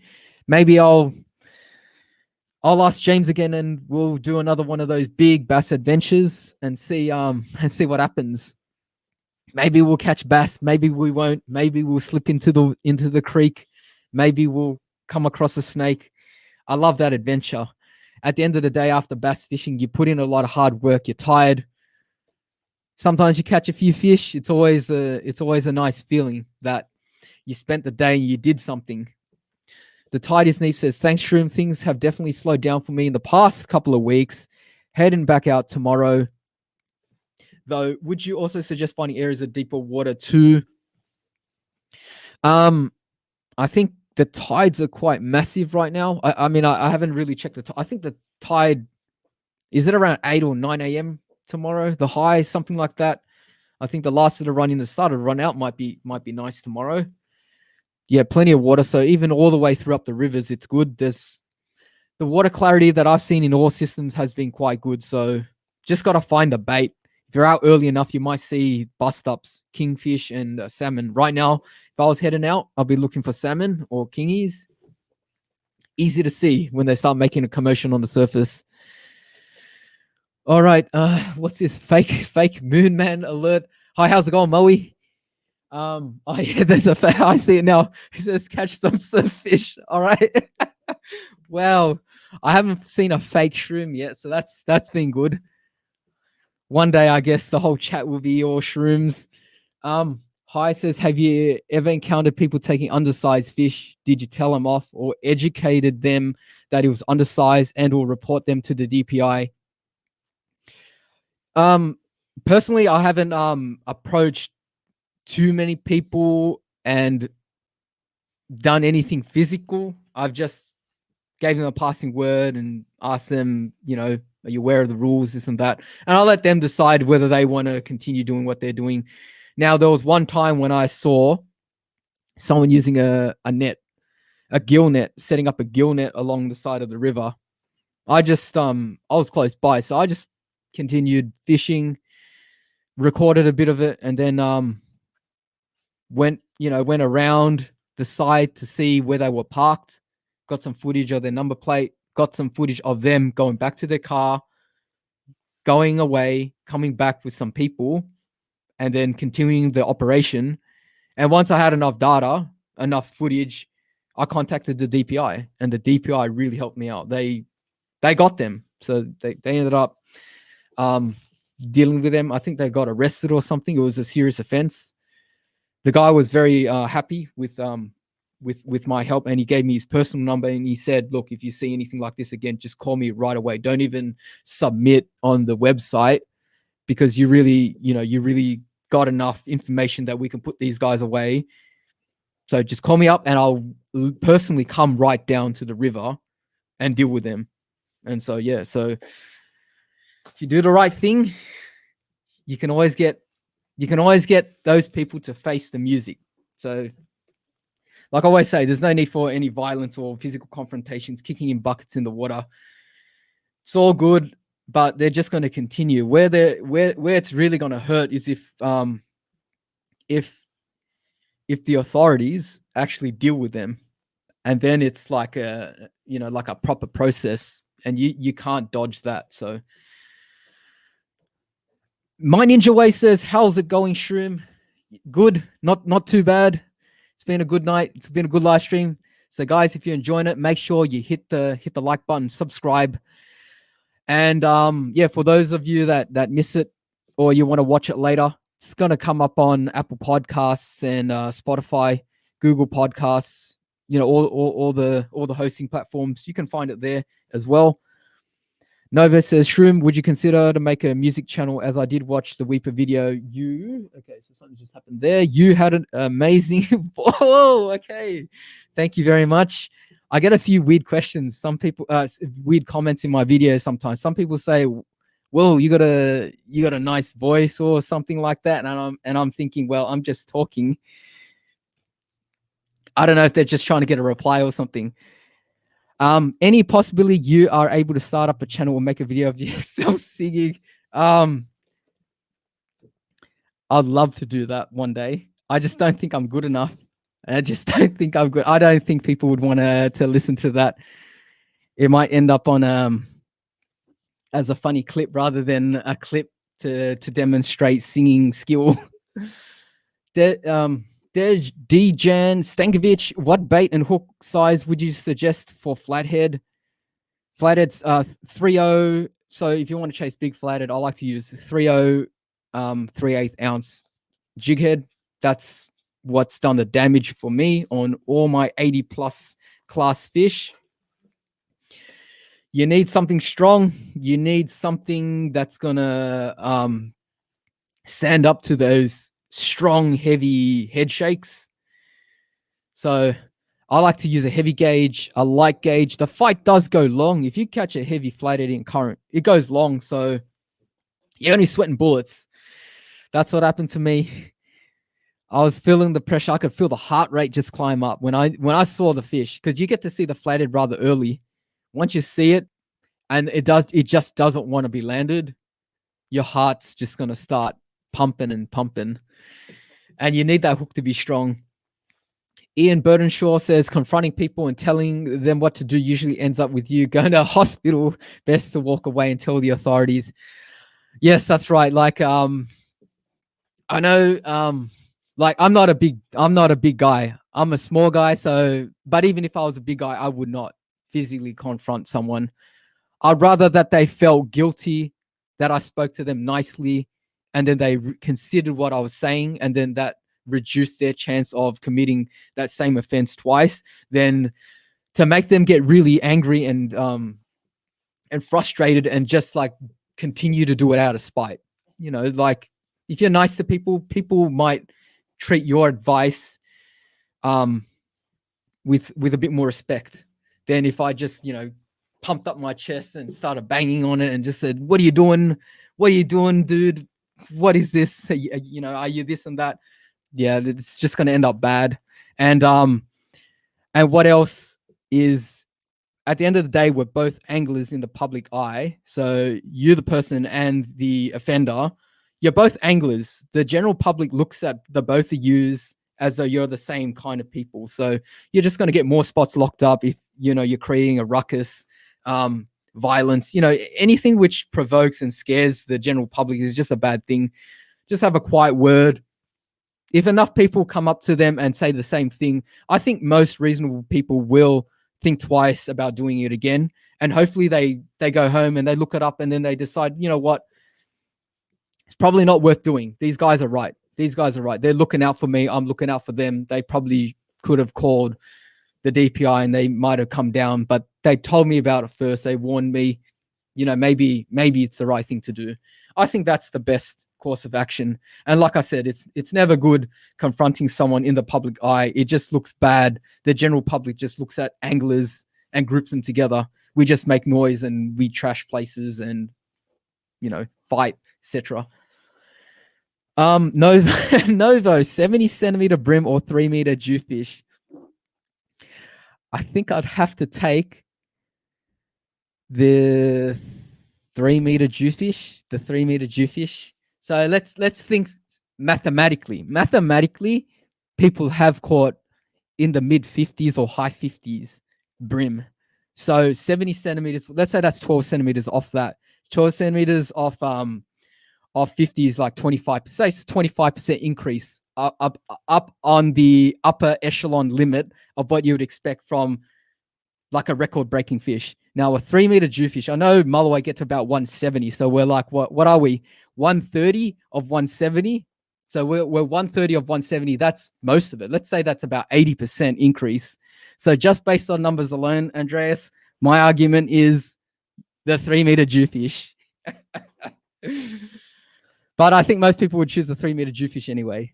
Maybe I'll ask James again and we'll do another one of those big bass adventures and see what happens. Maybe we'll catch bass, maybe we won't, maybe we'll slip into the creek, maybe we'll come across a snake. I love that adventure. At the end of the day, after bass fishing, you put in a lot of hard work, you're tired. Sometimes you catch a few fish. It's always a nice feeling that you spent the day and you did something. The Tidiest Neef says, thanks, Shroom. Things have definitely slowed down for me in the past couple of weeks. Heading back out tomorrow. Though, would you also suggest finding areas of deeper water too? I think the tides are quite massive right now. I mean, I haven't really checked the tide. I think the tide, is it around 8 or 9 a.m. tomorrow? The high, something like that. I think the last of the run in the start of run out might be nice tomorrow. Yeah, plenty of water. So even all the way through up the rivers, it's good. There's the water clarity that I've seen in all systems has been quite good. So just got to find the bait. If you're out early enough, you might see bust ups, kingfish and salmon. Right now, if I was heading out, I'll be looking for salmon or kingies. Easy to see when they start making a commotion on the surface. All right, what's this? Fake moon man alert. Hi, how's it going, Moe? Oh yeah, there's I see it now. It says catch some surffish. All right. Wow, I haven't seen a fake shroom yet, so that's been good. One day, I guess the whole chat will be all shrooms. Hi says, have you ever encountered people taking undersized fish? Did you tell them off or educated them that it was undersized and or report them to the DPI? Personally, I haven't approached too many people and done anything physical. I've just gave them a passing word and asked them, you know, are you aware of the rules, this and that? And I'll let them decide whether they want to continue doing what they're doing. Now, there was one time when I saw someone using a net, a gill net, setting up a gill net along the side of the river. I was close by, so I just continued fishing, recorded a bit of it, and then went around the side to see where they were parked, got some footage of their number plate, got some footage of them going back to their car, going away, coming back with some people, and then continuing the operation. And once I had enough data, enough footage, I contacted the DPI, and the DPI really helped me out. They got them. So they ended up dealing with them. I think they got arrested or something. It was a serious offense. the guy was very happy with my help, and he gave me his personal number, and he said, look, if you see anything like this again, just call me right away. Don't even submit on the website, because you really got enough information that we can put these guys away. So just call me up and I'll personally come right down to the river and deal with them. And so, yeah, so if you do the right thing, you can always get those people to face the music. So like I always say, there's no need for any violence or physical confrontations, kicking in buckets in the water. It's all good, but they're just going to continue. Where it's really going to hurt is if the authorities actually deal with them, and then it's like a proper process, and you can't dodge that. So My Ninja Way says, how's it going, Shroom? Good, not too bad. It's been a good night. It's been a good live stream. So guys, if you're enjoying it, make sure you hit the like button, subscribe. And yeah, for those of you that miss it or you want to watch it later, it's going to come up on Apple Podcasts and Spotify, Google Podcasts, all the hosting platforms. You can find it there as well. Nova says, Shroom, would you consider to make a music channel? As I did watch the Weeper video. Okay, so something just happened there. You had an amazing, okay. Thank you very much. I get a few weird questions. Some people, weird comments in my videos sometimes. Some people say, well, you got a nice voice or something like that. And I'm thinking, well, I'm just talking. I don't know if they're just trying to get a reply or something. Any possibility you are able to start up a channel or make a video of yourself singing? I'd love to do that one day. I just don't think I'm good enough. I just don't think I'm good. I don't think people would want to listen to that. It might end up on as a funny clip rather than a clip to demonstrate singing skill. Dejan Stankovic, what bait and hook size would you suggest for flathead? Flathead's 3.0. So if you want to chase big flathead, I like to use 3.0 3/8 ounce jig head. That's what's done the damage for me on all my 80 plus class fish. You need something strong. You need something that's gonna stand up to those strong, heavy head shakes. So I like to use a heavy gauge, a light gauge. The fight does go long. If you catch a heavy flathead in current, it goes long. So you're only sweating bullets. That's what happened to me. I was feeling the pressure. I could feel the heart rate just climb up when I saw the fish, because you get to see the flathead rather early. Once you see it and it just doesn't want to be landed, your heart's just going to start pumping and pumping. And you need that hook to be strong. Ian Burdenshaw says, confronting people and telling them what to do usually ends up with you going to a hospital. Best to walk away and tell the authorities. Yes, that's right. Like, I know, like I'm not a big guy. I'm a small guy. So, but even if I was a big guy, I would not physically confront someone. I'd rather that they felt guilty, that I spoke to them nicely, and then they considered what I was saying, and then that reduced their chance of committing that same offense twice, than to make them get really angry and frustrated and just like continue to do it out of spite. Like if you're nice to people, people might treat your advice with a bit more respect than if I just, pumped up my chest and started banging on it and just said, what are you doing? What are you doing, dude? What is this? Are you this and that? Yeah, it's just going to end up bad. And what else is, at the end of the day, we're both anglers in the public eye. So you're the person and the offender. You're both anglers. The general public looks at the both of you as though you're the same kind of people. So you're just going to get more spots locked up if, you're creating a ruckus, violence, anything which provokes and scares the general public is just a bad thing. Just have a quiet word. If enough people come up to them and say the same thing, I think most reasonable people will think twice about doing it again. And hopefully they go home and they look it up and then they decide, you know what, it's probably not worth doing. These guys are right. these guys are right. They're looking out for me. I'm looking out for them. They probably could have called the DPI and they might have come down, but they told me about it first. They warned me, maybe it's the right thing to do. I think that's the best course of action. And like I said, it's never good confronting someone in the public eye. It just looks bad. The general public just looks at anglers and groups them together. We just make noise and we trash places and fight, etc. Novo 70 centimeter brim or 3 meter jewfish. I think I'd have to take the 3 meter jewfish. The 3 meter jewfish. So let's think mathematically. Mathematically, people have caught in the mid 50s or high 50s brim. So 70 centimeters. Let's say that's 12 centimeters off that. 12 centimeters off 50 is like 25%. Say it's 25% increase up on the upper echelon limit of what you would expect from like a record-breaking fish. Now, a 3 meter jewfish, I know Mulloway get to about 170. So we're like, what are we? 130 of 170. So we're 130 of 170. That's most of it. Let's say that's about 80% increase. So just based on numbers alone, Andreas, my argument is the 3 meter jewfish. But I think most people would choose the 3 meter jewfish anyway.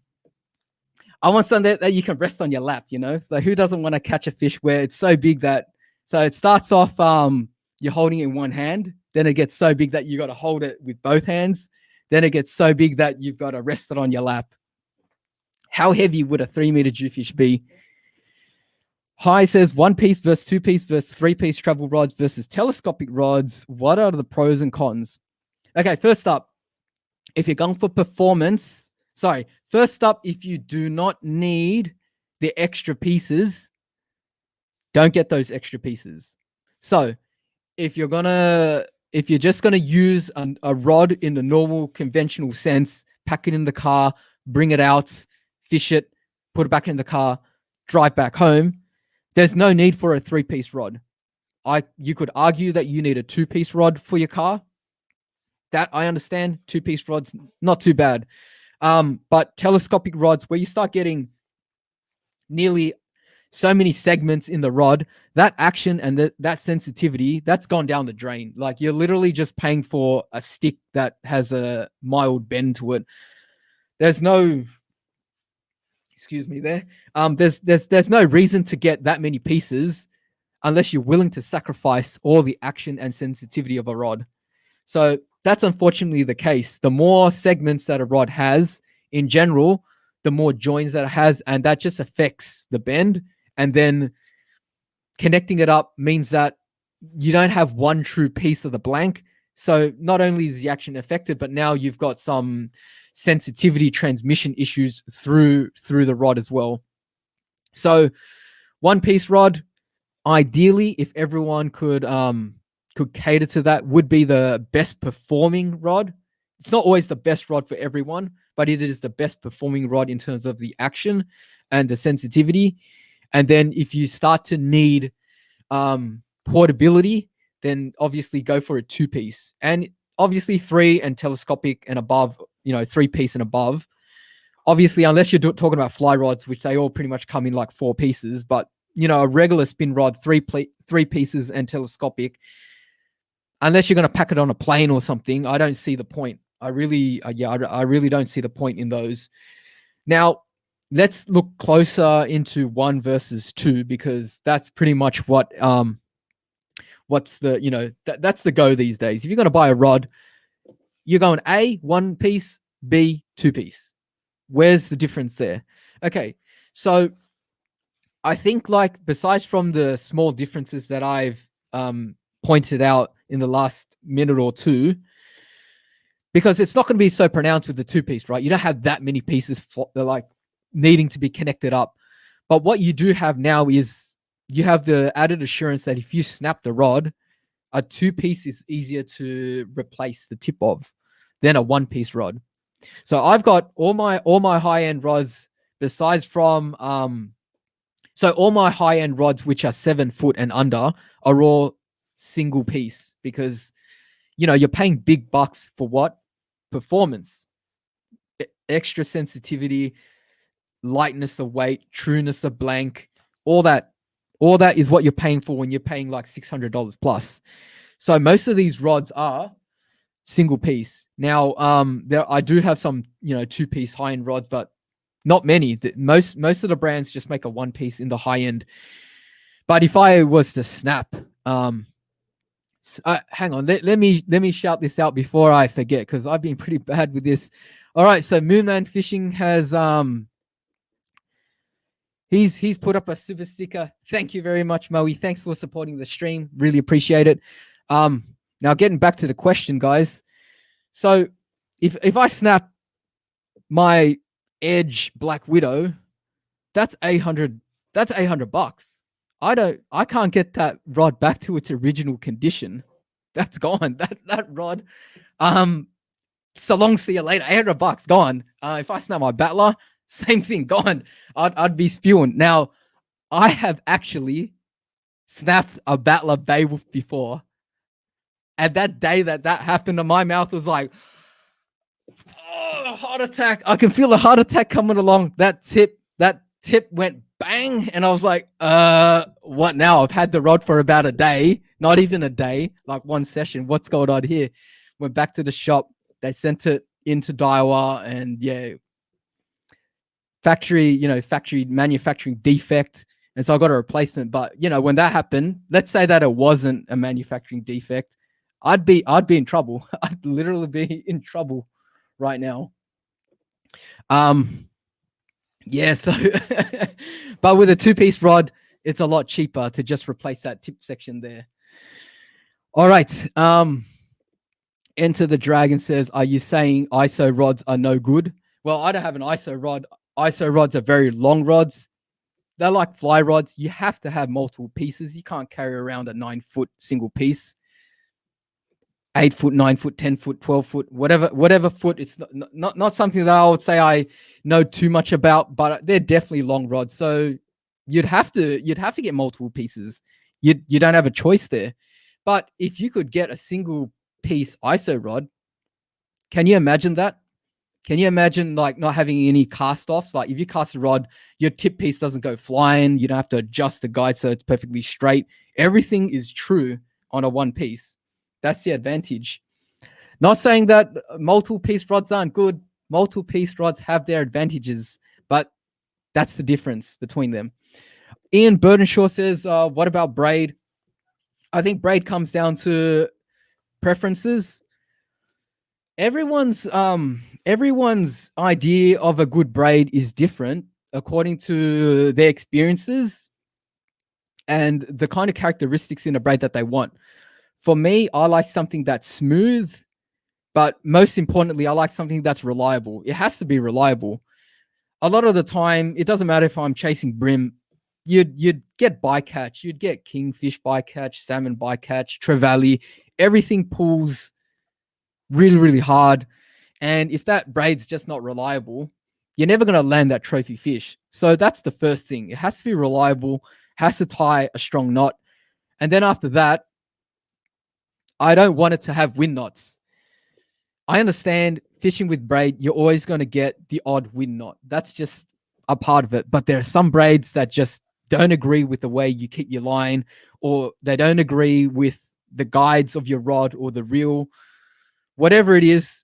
I want something that you can rest on your lap, So who doesn't want to catch a fish where it's so big that, so it starts off, you're holding it in one hand, then it gets so big that you got to hold it with both hands. Then it gets so big that you've got to rest it on your lap. How heavy would a 3 meter jewfish be? Hi says 1 piece versus 2 piece versus 3 piece travel rods versus telescopic rods. What are the pros and cons? Okay, first up, if you're going for performance, first up, if you do not need the extra pieces, don't get those extra pieces. So if you're just gonna use a rod in the normal conventional sense, pack it in the car, bring it out, fish it, put it back in the car, drive back home, there's no need for a 3-piece rod. You could argue that you need a 2-piece rod for your car. That I understand. 2-piece rods, not too bad. But telescopic rods, where you start getting nearly so many segments in the rod, that action and that sensitivity, that's gone down the drain. Like you're literally just paying for a stick that has a mild bend to it. There's no, excuse me there. There's no reason to get that many pieces unless you're willing to sacrifice all the action and sensitivity of a rod. So that's unfortunately the case. The more segments that a rod has in general, the more joins that it has, and that just affects the bend. And then connecting it up means that you don't have one true piece of the blank. So not only is the action affected, but now you've got some sensitivity transmission issues through the rod as well. So 1-piece rod, ideally, if everyone could cater to that, would be the best performing rod. It's not always the best rod for everyone, but it is the best performing rod in terms of the action and the sensitivity. And then if you start to need portability, then obviously go for a 2-piece. And obviously 3 and telescopic and above, 3-piece and above. Obviously, unless you're talking about fly rods, which they all pretty much come in like 4 pieces, but a regular spin rod, 3 pieces and telescopic, unless you're going to pack it on a plane or something, I don't see the point. I really don't see the point in those. Now, let's look closer into 1 versus 2, because that's pretty much what's the, that's the go these days. If you're going to buy a rod, you're going A, 1-piece, B, 2-piece. Where's the difference there? Okay, so I think, like, besides from the small differences that I've pointed out in the last minute or two, because it's not going to be so pronounced with the 2-piece, right? You don't have that many pieces like needing to be connected up. But what you do have now is you have the added assurance that if you snap the rod, a 2-piece is easier to replace the tip of than a 1-piece rod. So I've got all my high-end rods, besides from so all my high-end rods, which are 7 foot and under, are all single piece, because you're paying big bucks for what? Performance. extra sensitivity, lightness of weight, trueness of blank, all that is what you're paying for when you're paying like $600 plus. So most of these rods are single piece. Now, I do have some, 2-piece high end rods, but not many. Most of the brands just make a 1-piece in the high end. But if I was to snap, hang on, let me shout this out before I forget, because I've been pretty bad with this. All right, so Moonman Fishing has he's put up a super sticker. Thank you very much, Moe. Thanks for supporting the stream. Really appreciate it. Now getting back to the question, guys. So if I snap my Edge Black Widow, that's $800. That's $800. I can't get that rod back to its original condition. That's gone. That rod, so long, see you later. $800 gone. If I snap my Battler, same thing, gone. I'd be spewing. Now, I have actually snapped a Battler Beowulf before, and that day that happened, my mouth was like, oh, heart attack. I can feel the heart attack coming along. That tip went bang, and I was like, what now? I've had the rod for about a day, not even a day, like one session. What's going on here? Went back to the shop. They sent it into Daiwa, and yeah, factory manufacturing defect. And so I got a replacement. But when that happened, let's say that it wasn't a manufacturing defect, I'd be in trouble. I'd literally be in trouble right now. Yeah, so but with a 2-piece rod, it's a lot cheaper to just replace that tip section there. All right. Enter the Dragon says, are you saying ISO rods are no good? Well, I don't have an ISO rod. ISO rods are very long rods. They're like fly rods. You have to have multiple pieces. You can't carry around a 9-foot single piece. 8 foot, 9 foot, 10 foot, 12 foot, whatever foot. It's not something that I would say I know too much about, but they're definitely long rods. So you'd have to get multiple pieces. You don't have a choice there. But if you could get a single piece ISO rod, can you imagine that? Can you imagine like not having any cast offs? Like if you cast a rod, your tip piece doesn't go flying. You don't have to adjust the guide so it's perfectly straight. Everything is true on a 1 piece. That's the advantage. Not saying that multiple piece rods aren't good. Multiple piece rods have their advantages, but that's the difference between them. Ian Burdenshaw says, what about braid? I think braid comes down to preferences. Everyone's idea of a good braid is different according to their experiences and the kind of characteristics in a braid that they want. For me, I like something that's smooth, but most importantly, I like something that's reliable. It has to be reliable. A lot of the time, it doesn't matter if I'm chasing brim. You'd get bycatch, you'd get kingfish bycatch, salmon bycatch, trevally. Everything pulls really, really hard. And if that braid's just not reliable, you're never going to land that trophy fish. So that's the first thing. It has to be reliable, has to tie a strong knot. And then after that, I don't want it to have wind knots. I understand fishing with braid, you're always going to get the odd wind knot. That's just a part of it. But there are some braids that just don't agree with the way you keep your line, or they don't agree with the guides of your rod or the reel. Whatever it is,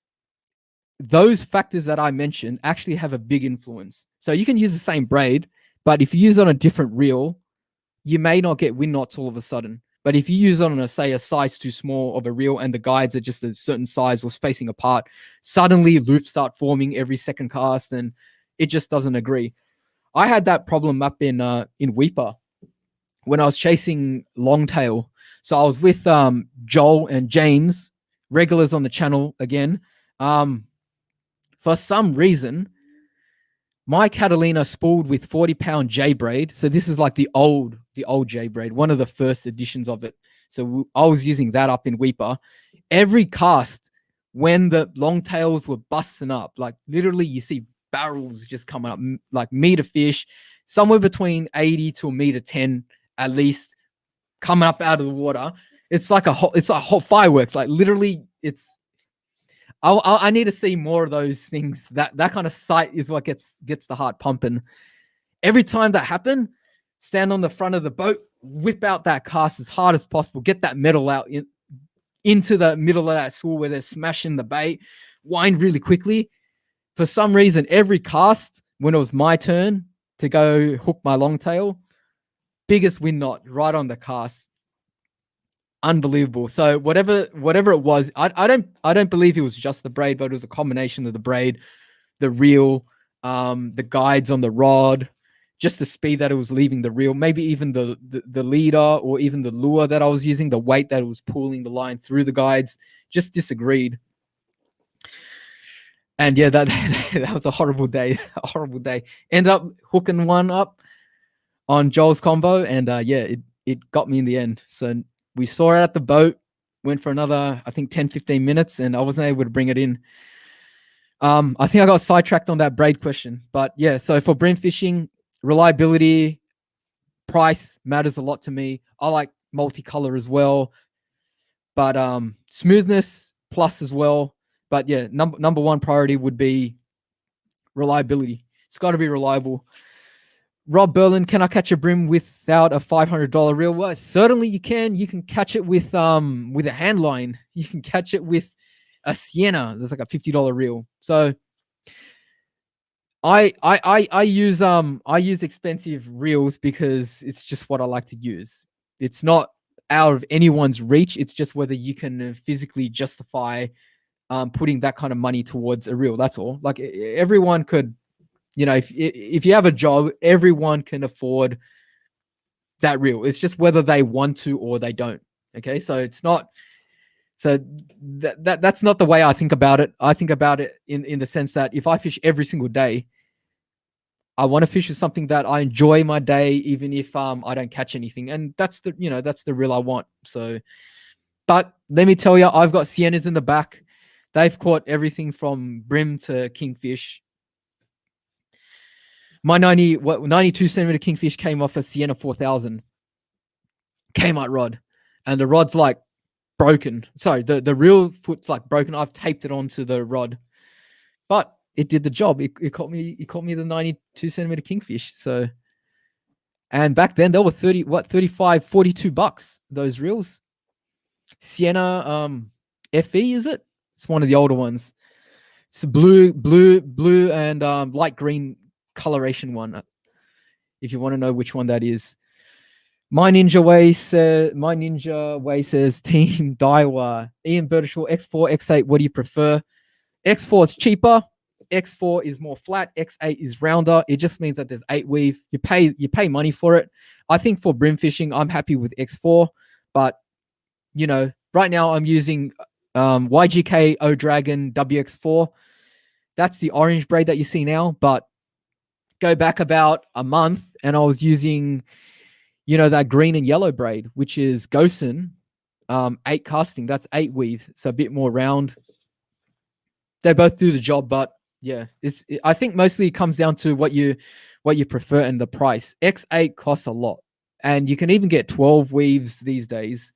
those factors that I mentioned actually have a big influence. So you can use the same braid, but if you use it on a different reel, you may not get wind knots all of a sudden. But if you use it on, say, a size too small of a reel and the guides are just a certain size or spacing apart, suddenly loops start forming every second cast and it just doesn't agree. I had that problem up in Weeper when I was chasing longtail. So I was with Joel and James, regulars on the channel again. For some reason, my Catalina spooled with 40-pound J braid. So this is like the old J braid, one of the first editions of it. So I was using that up in Weeper. Every cast, when the longtails were busting up, like literally you see barrels just coming up, like meter fish, somewhere between 80 to a meter 10 at least, coming up out of the water. It's like hot fireworks. Like literally, I need to see more of those things. That kind of sight is what gets the heart pumping. Every time that happen, stand on the front of the boat, whip out that cast as hard as possible, get that metal out into the middle of that school where they're smashing the bait, wind really quickly. For some reason, every cast, when it was my turn to go hook my longtail, biggest win knot right on the cast. Unbelievable. So whatever it was, I don't believe it was just the braid, but it was a combination of the braid, the reel, the guides on the rod, just the speed that it was leaving the reel, maybe even the leader or even the lure that I was using, the weight that it was pulling the line through the guides, just disagreed. And yeah, that was a horrible day. A horrible day. Ended up hooking one up on Joel's combo, and yeah, it got me in the end. So we saw it at the boat, went for another, I think 10, 15 minutes, and I wasn't able to bring it in. I think I got sidetracked on that braid question, but yeah, so for brim fishing, reliability, price matters a lot to me. I like multicolor as well, but smoothness plus as well. But yeah, number one priority would be reliability. It's got to be reliable. Rob Berlin, can I catch a brim without a $500 reel? Well, certainly you can. You can catch it with a hand line. You can catch it with a Sienna. There's like a $50 reel. So I use expensive reels because it's just what I like to use. It's not out of anyone's reach. It's just whether you can physically justify putting that kind of money towards a reel. That's all. Like everyone could, you know, if you have a job, everyone can afford that reel. It's just whether they want to or they don't. Okay, so it's not. So that's not the way I think about it. I think about it in the sense that if I fish every single day, I want to fish with something that I enjoy my day, even if I don't catch anything, and that's the reel I want. So, but let me tell you, I've got Siennas in the back. They've caught everything from brim to kingfish. My 92 centimeter kingfish came off a Sienna 4000 Kmart rod, and the rod's like broken. Sorry, the reel foot's like broken. I've taped it onto the rod, but it did the job. It caught me the 92 centimeter kingfish. So, and back then they were $35, $42 those reels. Sienna FE, is it? It's one of the older ones. It's a blue and light green coloration one. If you want to know which one that is. My Ninja Way says Team Daiwa. Ian Bertishaw, X4, X8, what do you prefer? X4 is cheaper. X4 is more flat. X8 is rounder. It just means that there's 8 weave. You pay money for it. I think for brim fishing, I'm happy with X4, but you know, right now I'm using YGK O Dragon WX4. That's the orange braid that you see now, but go back about a month and I was using, you know, that green and yellow braid, which is Gosen 8 casting. That's 8 weave, so a bit more round. They both do the job, but yeah, I think mostly it comes down to what you prefer and the price. X8 costs a lot, and you can even get 12 weaves these days.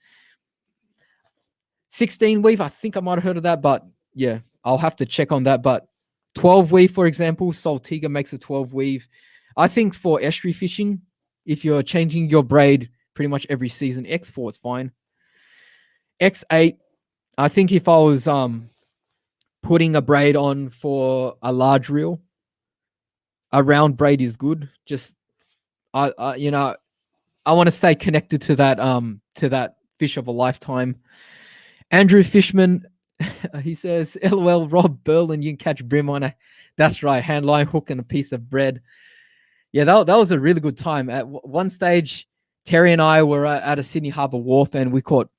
16 weave, I think I might have heard of that, but yeah, I'll have to check on that. But 12 weave, for example, Saltiga makes a 12 weave. I think for estuary fishing, if you're changing your braid pretty much every season, X4 is fine. X8, I think if I was putting a braid on for a large reel, a round braid is good. Just I want to stay connected to that fish of a lifetime. Andrew Fishman, he says, LOL, Rob Berlin, you can catch brim on a, that's right, handline hook and a piece of bread. Yeah, that was a really good time. At one stage, Terry and I were at a Sydney Harbour Wharf, and we caught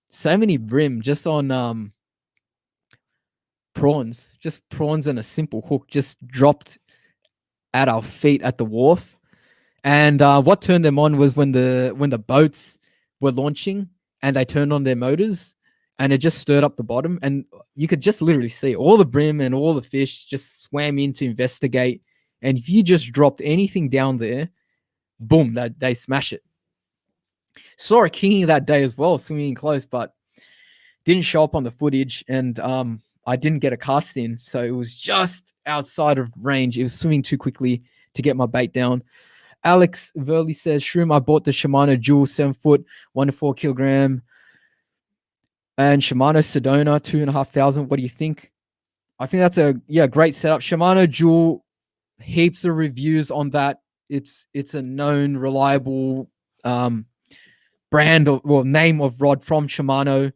so many brim just on prawns and a simple hook just dropped at our feet at the wharf. And what turned them on was when the boats were launching and they turned on their motors, and it just stirred up the bottom, and you could just literally see all the brim and all the fish just swam in to investigate. And if you just dropped anything down there, boom, they smash it. Saw a king that day as well, swimming close, but didn't show up on the footage. And I didn't get a cast in, so it was just outside of range. It was swimming too quickly to get my bait down. Alex Verley says, Shroom, I bought the Shimano Jewel 7 foot, 1 to 4 kilogram, and Shimano Sedona 2,500. What do you think? I think that's a great setup. Shimano Jewel, heaps of reviews on that. It's a known, reliable brand or name of rod from Shimano.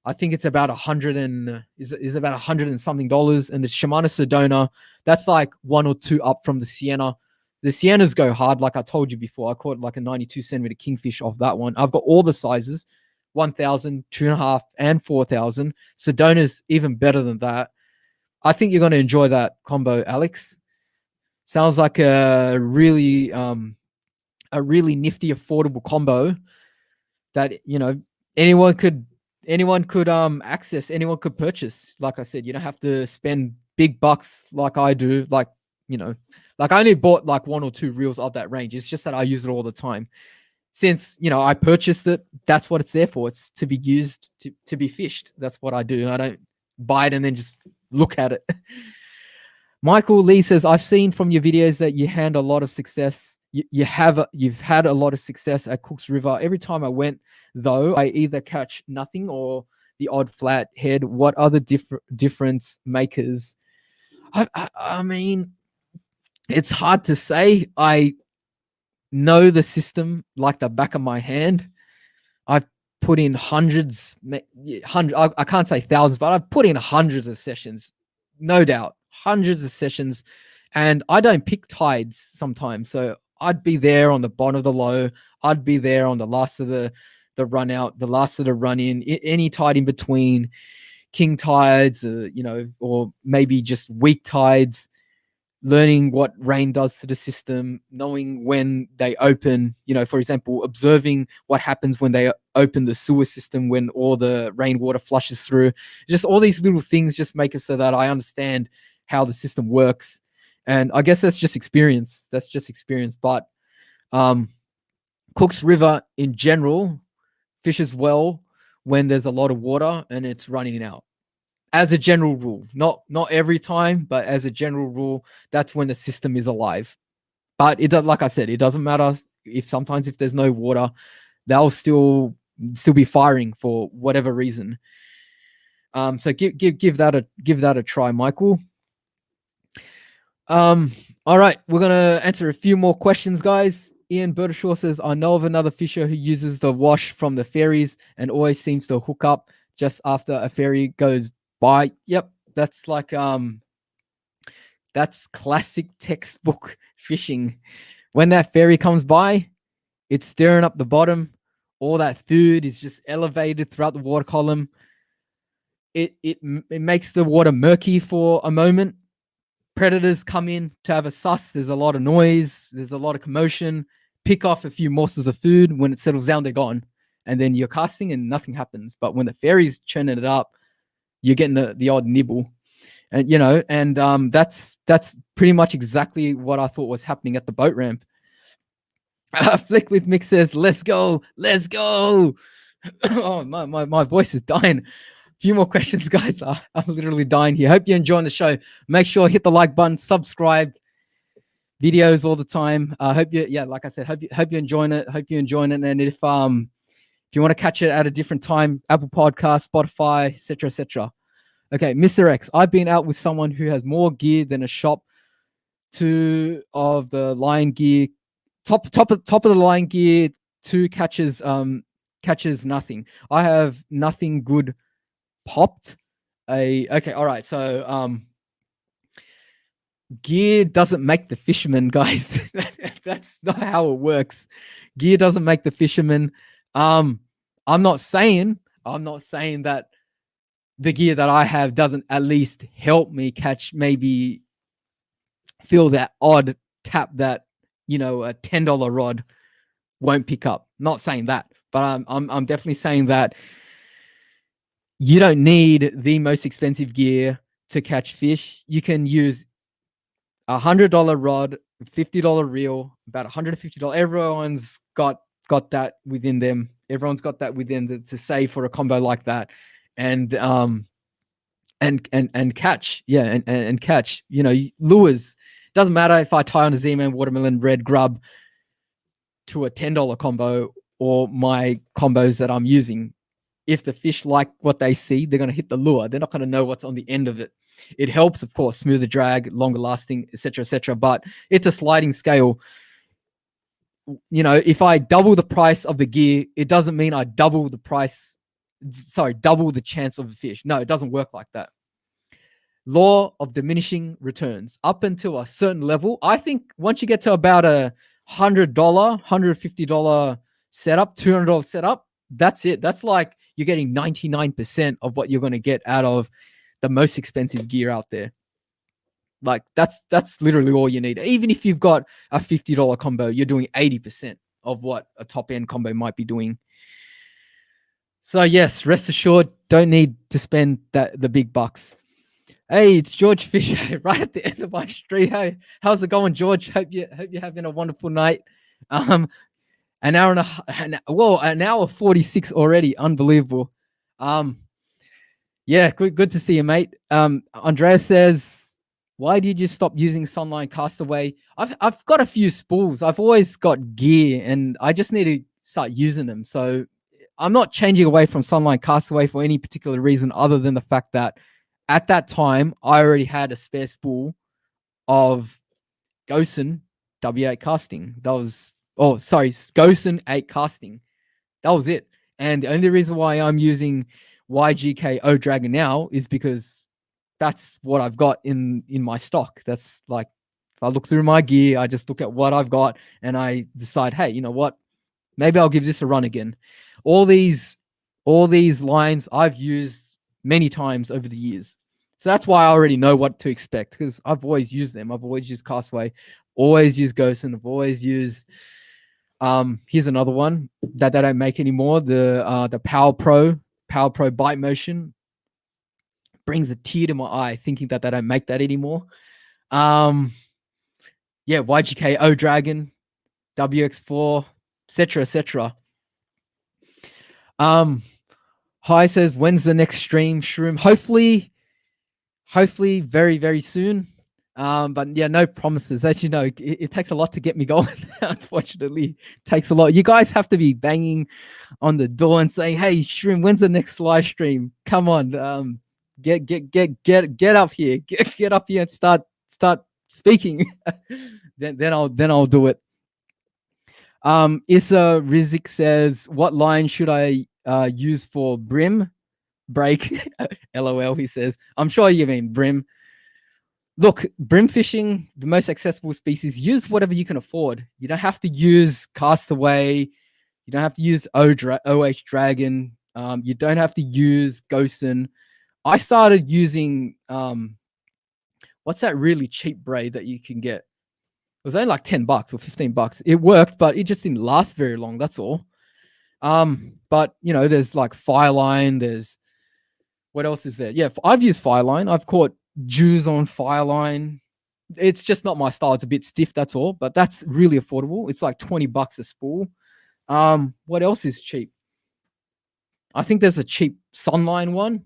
I think it's about is about $100 and something. And the Shimano Sedona, that's like 1 or 2 up from the Sienna. The Siennas go hard, like I told you before. I caught like a 92 centimeter kingfish off that one. I've got all the sizes, 1,000, 2.5, and 4,000. Sedona's even better than that. I think you're going to enjoy that combo, Alex. Sounds like a really nifty, affordable combo that anyone could access, anyone could purchase. Like I said, you don't have to spend big bucks like I do. Like I only bought like 1 or 2 reels of that range. It's just that I use it all the time. Since I purchased it, that's what it's there for. It's to be used to be fished. That's what I do. I don't buy it and then just look at it. Michael Lee says, I've seen from your videos that you had a lot of success. You've had a lot of success at Cooks River. Every time I went, though, I either catch nothing or the odd flat head. What other difference makers? I mean, it's hard to say. I know the system like the back of my hand. I've put in hundreds. I can't say thousands, but I've put in hundreds of sessions, no doubt, hundreds of sessions, and I don't pick tides sometimes. So I'd be there on the bottom of the low. I'd be there on the last of the run out, the last of the run in, any tide in between, king tides, or maybe just weak tides, learning what rain does to the system, knowing when they open, for example, observing what happens when they open the sewer system, when all the rainwater flushes through. Just all these little things just make it so that I understand how the system works. And I guess that's just experience. But Cooks River in general fishes well when there's a lot of water and it's running out. As a general rule, not every time, but as a general rule, that's when the system is alive. But it does, like I said, it doesn't matter if there's no water, they'll still be firing for whatever reason. So give that a try, Michael. All right, we're gonna answer a few more questions, guys. Ian Bertashaw says, I know of another fisher who uses the wash from the ferries and always seems to hook up just after a ferry goes by. Yep, that's like that's classic textbook fishing. When that ferry comes by, it's stirring up the bottom. All that food is just elevated throughout the water column. It makes the water murky for a moment. Predators come in to have a suss. There's a lot of noise. There's a lot of commotion. Pick off a few morsels of food. When it settles down, they're gone. And then you're casting and nothing happens. But when the ferry's churning it up, you're getting the odd nibble. And that's pretty much exactly what I thought was happening at the boat ramp. Flick with Mick says, let's go. Oh, my voice is dying. Few more questions, guys. I'm literally dying here. Hope you're enjoying the show. Make sure hit the like button, subscribe. Videos all the time. Hope like I said, hope you're enjoying it. And if you want to catch it at a different time, Apple Podcast, Spotify, etc. Okay, Mr. X. I've been out with someone who has more gear than a shop. 2 of the line gear, top of the line gear. 2 catches nothing. I have nothing good popped. Okay, all right. So gear doesn't make the fisherman, guys. That's not how it works. Gear doesn't make the fisherman. I'm not saying that the gear that I have doesn't at least help me catch, maybe feel that odd tap that a $10 rod won't pick up. Not saying that, but I'm definitely saying that you don't need the most expensive gear to catch fish. You can use $100 rod, $50 reel, about $150. Everyone's got that within them. Everyone's got that within to save for a combo like that. And and catch. Yeah, and catch. You know, lures. Doesn't matter if I tie on a Z-Man watermelon red grub to a $10 combo or my combos that I'm using. If the fish like what they see, they're going to hit the lure. They're not going to know what's on the end of it. It helps, of course, smoother drag, longer lasting, etc., etc. But it's a sliding scale. You know, if I double the price of the gear, it doesn't mean I double the price. Sorry, double the chance of the fish. No, it doesn't work like that. Law of diminishing returns. Up until a certain level, I think once you get to about a $100, $150 setup, $200 setup, that's it. That's like you're getting 99% of what you're going to get out of the most expensive gear out there. Like that's literally all you need. Even if you've got a $50 combo, you're doing 80% of what a top end combo might be doing. So yes, rest assured, don't need to spend the big bucks. Hey, it's George Fisher right at the end of my stream. Hey, how's it going, George? Hope you're having a wonderful night. An hour and an hour 46 already. Unbelievable. Yeah, good to see you, mate. Andrea says, why did you stop using Sunline Castaway? I've got a few spools. I've always got gear and I just need to start using them. So I'm not changing away from Sunline Castaway for any particular reason other than the fact that at that time, I already had a spare spool of Gosen W8 casting. That was, Gosen 8 casting. That was it. And the only reason why I'm using YGK O Dragon now is because that's what I've got in my stock. That's like, if I look through my gear, I just look at what I've got and I decide, hey, you know what? Maybe I'll give this a run again. All these lines I've used many times over the years. So that's why I already know what to expect because I've always used them. I've always used Castaway, always used Gosen. I've always used, here's another one that they don't make anymore. The Power Pro Bite Motion brings a tear to my eye thinking that they don't make that anymore. Yeah, YGK O Dragon, WX4, etc., etc. Hi says, when's the next stream, Shroom? Hopefully very, very soon. But yeah, no promises. As you know, it takes a lot to get me going. Unfortunately, it takes a lot. You guys have to be banging on the door and saying, hey, Shroom, when's the next live stream? Come on. Get up here. Get up here and start speaking. then I'll do it. Issa Rizik says, what line should I use for brim break? LOL, he says. I'm sure you mean brim. Look, brim fishing, the most accessible species, use whatever you can afford. You don't have to use Castaway. You don't have to use OH Dragon. You don't have to use Gosen. I started using, what's that really cheap braid that you can get? It was only like $10 or $15. It worked, but it just didn't last very long. That's all. But you know, there's like Fireline. There's what else is there? Yeah, I've used Fireline. I've caught Jews on Fireline. It's just not my style. It's a bit stiff. That's all. But that's really affordable. It's like $20 a spool. What else is cheap? I think there's a cheap Sunline one.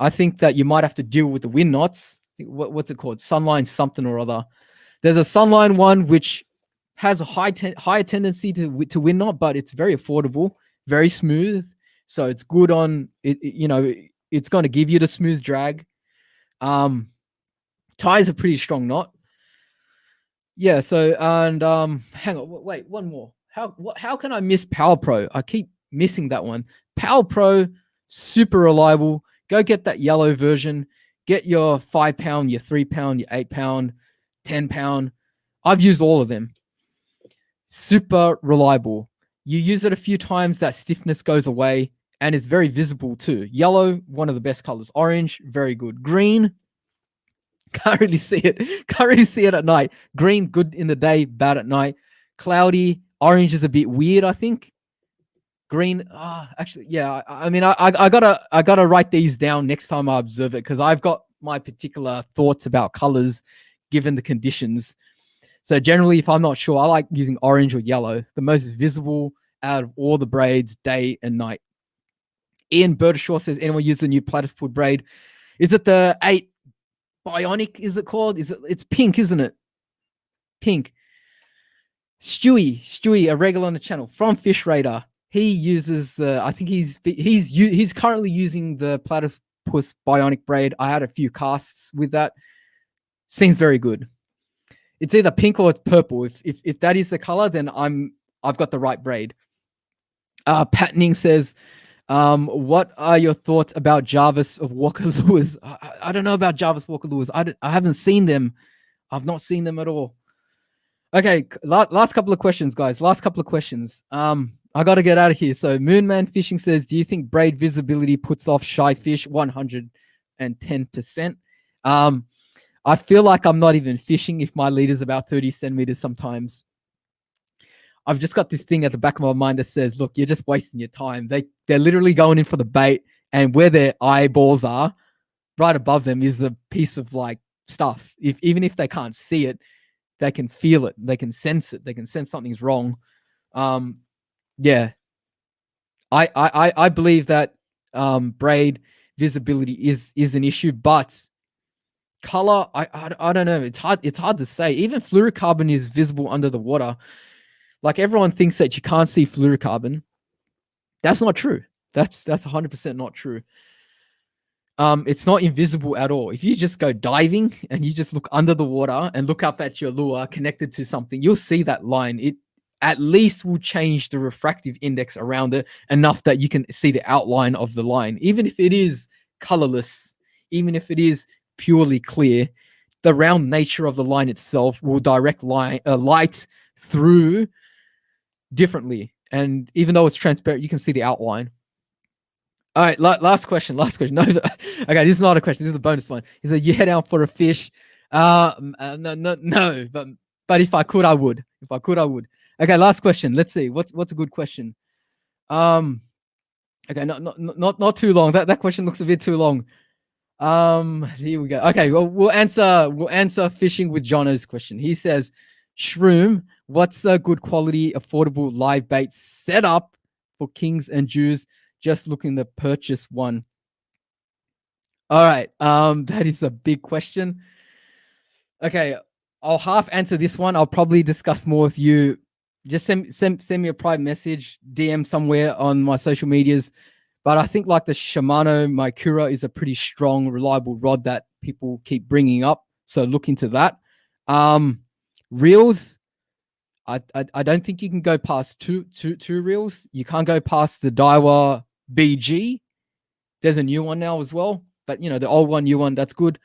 I think that you might have to deal with the wind knots. What's it called? Sunline something or other. There's a Sunline one which has a higher tendency to wind knot, but it's very affordable, very smooth. So it's good on it. You know, it's going to give you the smooth drag. Ties a pretty strong knot. Yeah. So and hang on, wait, one more. How can I miss Power Pro? I keep missing that one. Power Pro, super reliable. Go get that yellow version. Get your 5 pound, your 3 pound, your 8 pound, 10 pound. I've used all of them. Super reliable. You use it a few times, that stiffness goes away, and it's very visible too. Yellow, one of the best colors. Orange, very good. Green, can't really see it. Can't really see it at night. Green, good in the day, bad at night. Cloudy. Orange is a bit weird, I think. Green, actually, yeah. I mean, I gotta write these down next time I observe it because I've got my particular thoughts about colors given the conditions. So generally, if I'm not sure, I like using orange or yellow, the most visible out of all the braids, day and night. Ian Burdashaw says, anyone use the new platypus braid? Is it the 8 Bionic? Is it called? It's pink, isn't it? Pink. S2E3, a regular on the channel from Fish Radar. He uses, I think he's currently using the Platypus Bionic braid. I had a few casts with that. Seems very good. It's either pink or it's purple. If that is the color, then I've got the right braid. Patterning says, what are your thoughts about Jarvis of Walker Lewis? I don't know about Jarvis Walker Lewis. I haven't seen them. I've not seen them at all. Okay, last couple of questions, guys. Last couple of questions. I got to get out of here. So Moonman Fishing says, do you think braid visibility puts off shy fish? 110%. I feel like I'm not even fishing if my lead is about 30 centimeters sometimes. I've just got this thing at the back of my mind that says, look, you're just wasting your time. They're literally going in for the bait, and where their eyeballs are, right above them is a piece of like stuff. Even if they can't see it, they can feel it. They can sense it. They can sense something's wrong. Yeah. I believe that braid visibility is an issue, but color, I don't know. It's hard to say. Even fluorocarbon is visible under the water. Like everyone thinks that you can't see fluorocarbon. That's not true. That's 100% not true. It's not invisible at all. If you just go diving and you just look under the water and look up at your lure connected to something, you'll see that line. It at least will change the refractive index around it enough that you can see the outline of the line. Even if it is colorless, even if it is purely clear, the round nature of the line itself will direct light through differently. And even though it's transparent, you can see the outline. All right, last question. No, okay, this is not a question. This is a bonus one. He said, you head out for a fish. No, but if I could, I would. If I could, I would. Okay, last question. Let's see. What's a good question? Okay, not too long. That question looks a bit too long. Here we go. Okay, well, we'll answer fishing with Jono's question. He says, Shroom, what's a good quality, affordable live bait setup for kings and Jews? Just looking to purchase one. All right, that is a big question. Okay, I'll half answer this one. I'll probably discuss more with you. Just send me a private message, DM somewhere on my social medias. But I think like the Shimano Mikura is a pretty strong, reliable rod that people keep bringing up. So look into that. Reels, I don't think you can go past two reels. You can't go past the Daiwa BG. There's a new one now as well. But, you know, the old one, new one, that's good.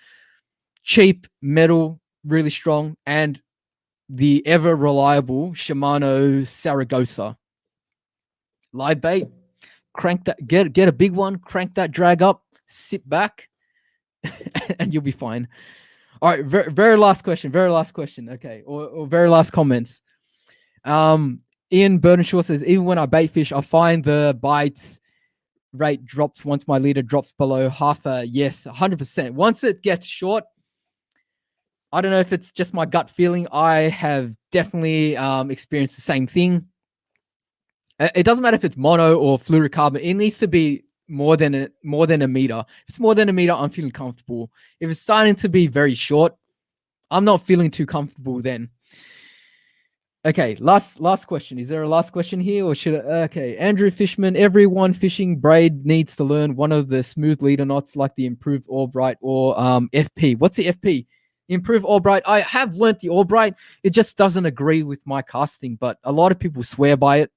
Cheap, metal, really strong. And the ever reliable Shimano Saragossa. Live bait. Crank that, get a big one, crank that drag up, sit back, and you'll be fine. All right, very last question. Okay, or very last comments. Ian Burdenshaw says, even when I bait fish, I find the bites rate drops once my leader drops below half a yes, 100%. Once it gets short, I don't know if it's just my gut feeling. I have definitely experienced the same thing. It doesn't matter if it's mono or fluorocarbon. It needs to be more than a meter. If it's more than a meter, I'm feeling comfortable. If it's starting to be very short, I'm not feeling too comfortable then. Okay, last question. Is there a last question here, or should I? Okay, Andrew Fishman. Everyone fishing braid needs to learn one of the smooth leader knots, like the improved Albright or FP. What's the FP? Improved Albright. I have learnt the Albright. It just doesn't agree with my casting, but a lot of people swear by it.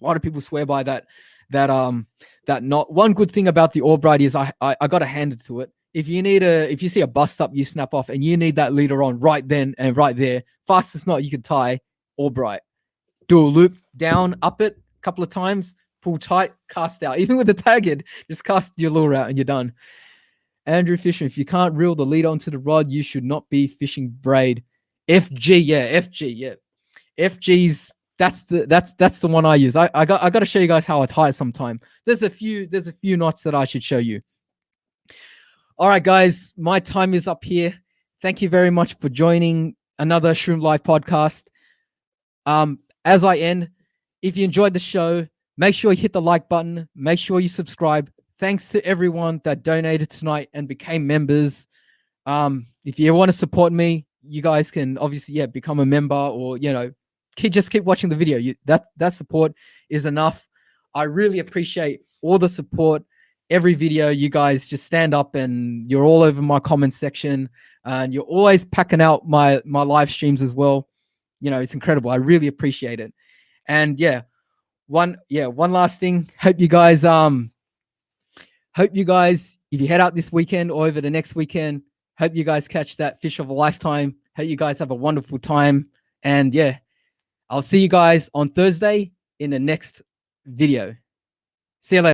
A lot of people swear by that knot. One good thing about the Albright is I got to hand it to it. If you see a bust up, you snap off, and you need that leader on right then and right there. Fastest knot you can tie, Albright. Do a loop down, up it a couple of times, pull tight, cast out. Even with the tag head, just cast your lure out and you're done. Andrew Fisher, if you can't reel the leader onto the rod, you should not be fishing braid. FG, yeah. FG's that's the one I use. I got to show you guys how I tie it sometime. There's a few knots that I should show you. All right, guys, my time is up here. Thank you very much for joining another Shroom Live podcast. As I end, if you enjoyed the show, make sure you hit the like button. Make sure you subscribe. thanks to everyone that donated tonight and became members. If you want to support me, you guys can obviously become a member, or just keep watching the video. That support is enough. I really appreciate all the support. Every video, you guys just stand up and you're all over my comment section, and you're always packing out my live streams as well. It's incredible. I really appreciate it. And one last thing. Hope you guys, if you head out this weekend or over the next weekend, hope you guys catch that fish of a lifetime. Hope you guys have a wonderful time. And I'll see you guys on Thursday in the next video. See you later.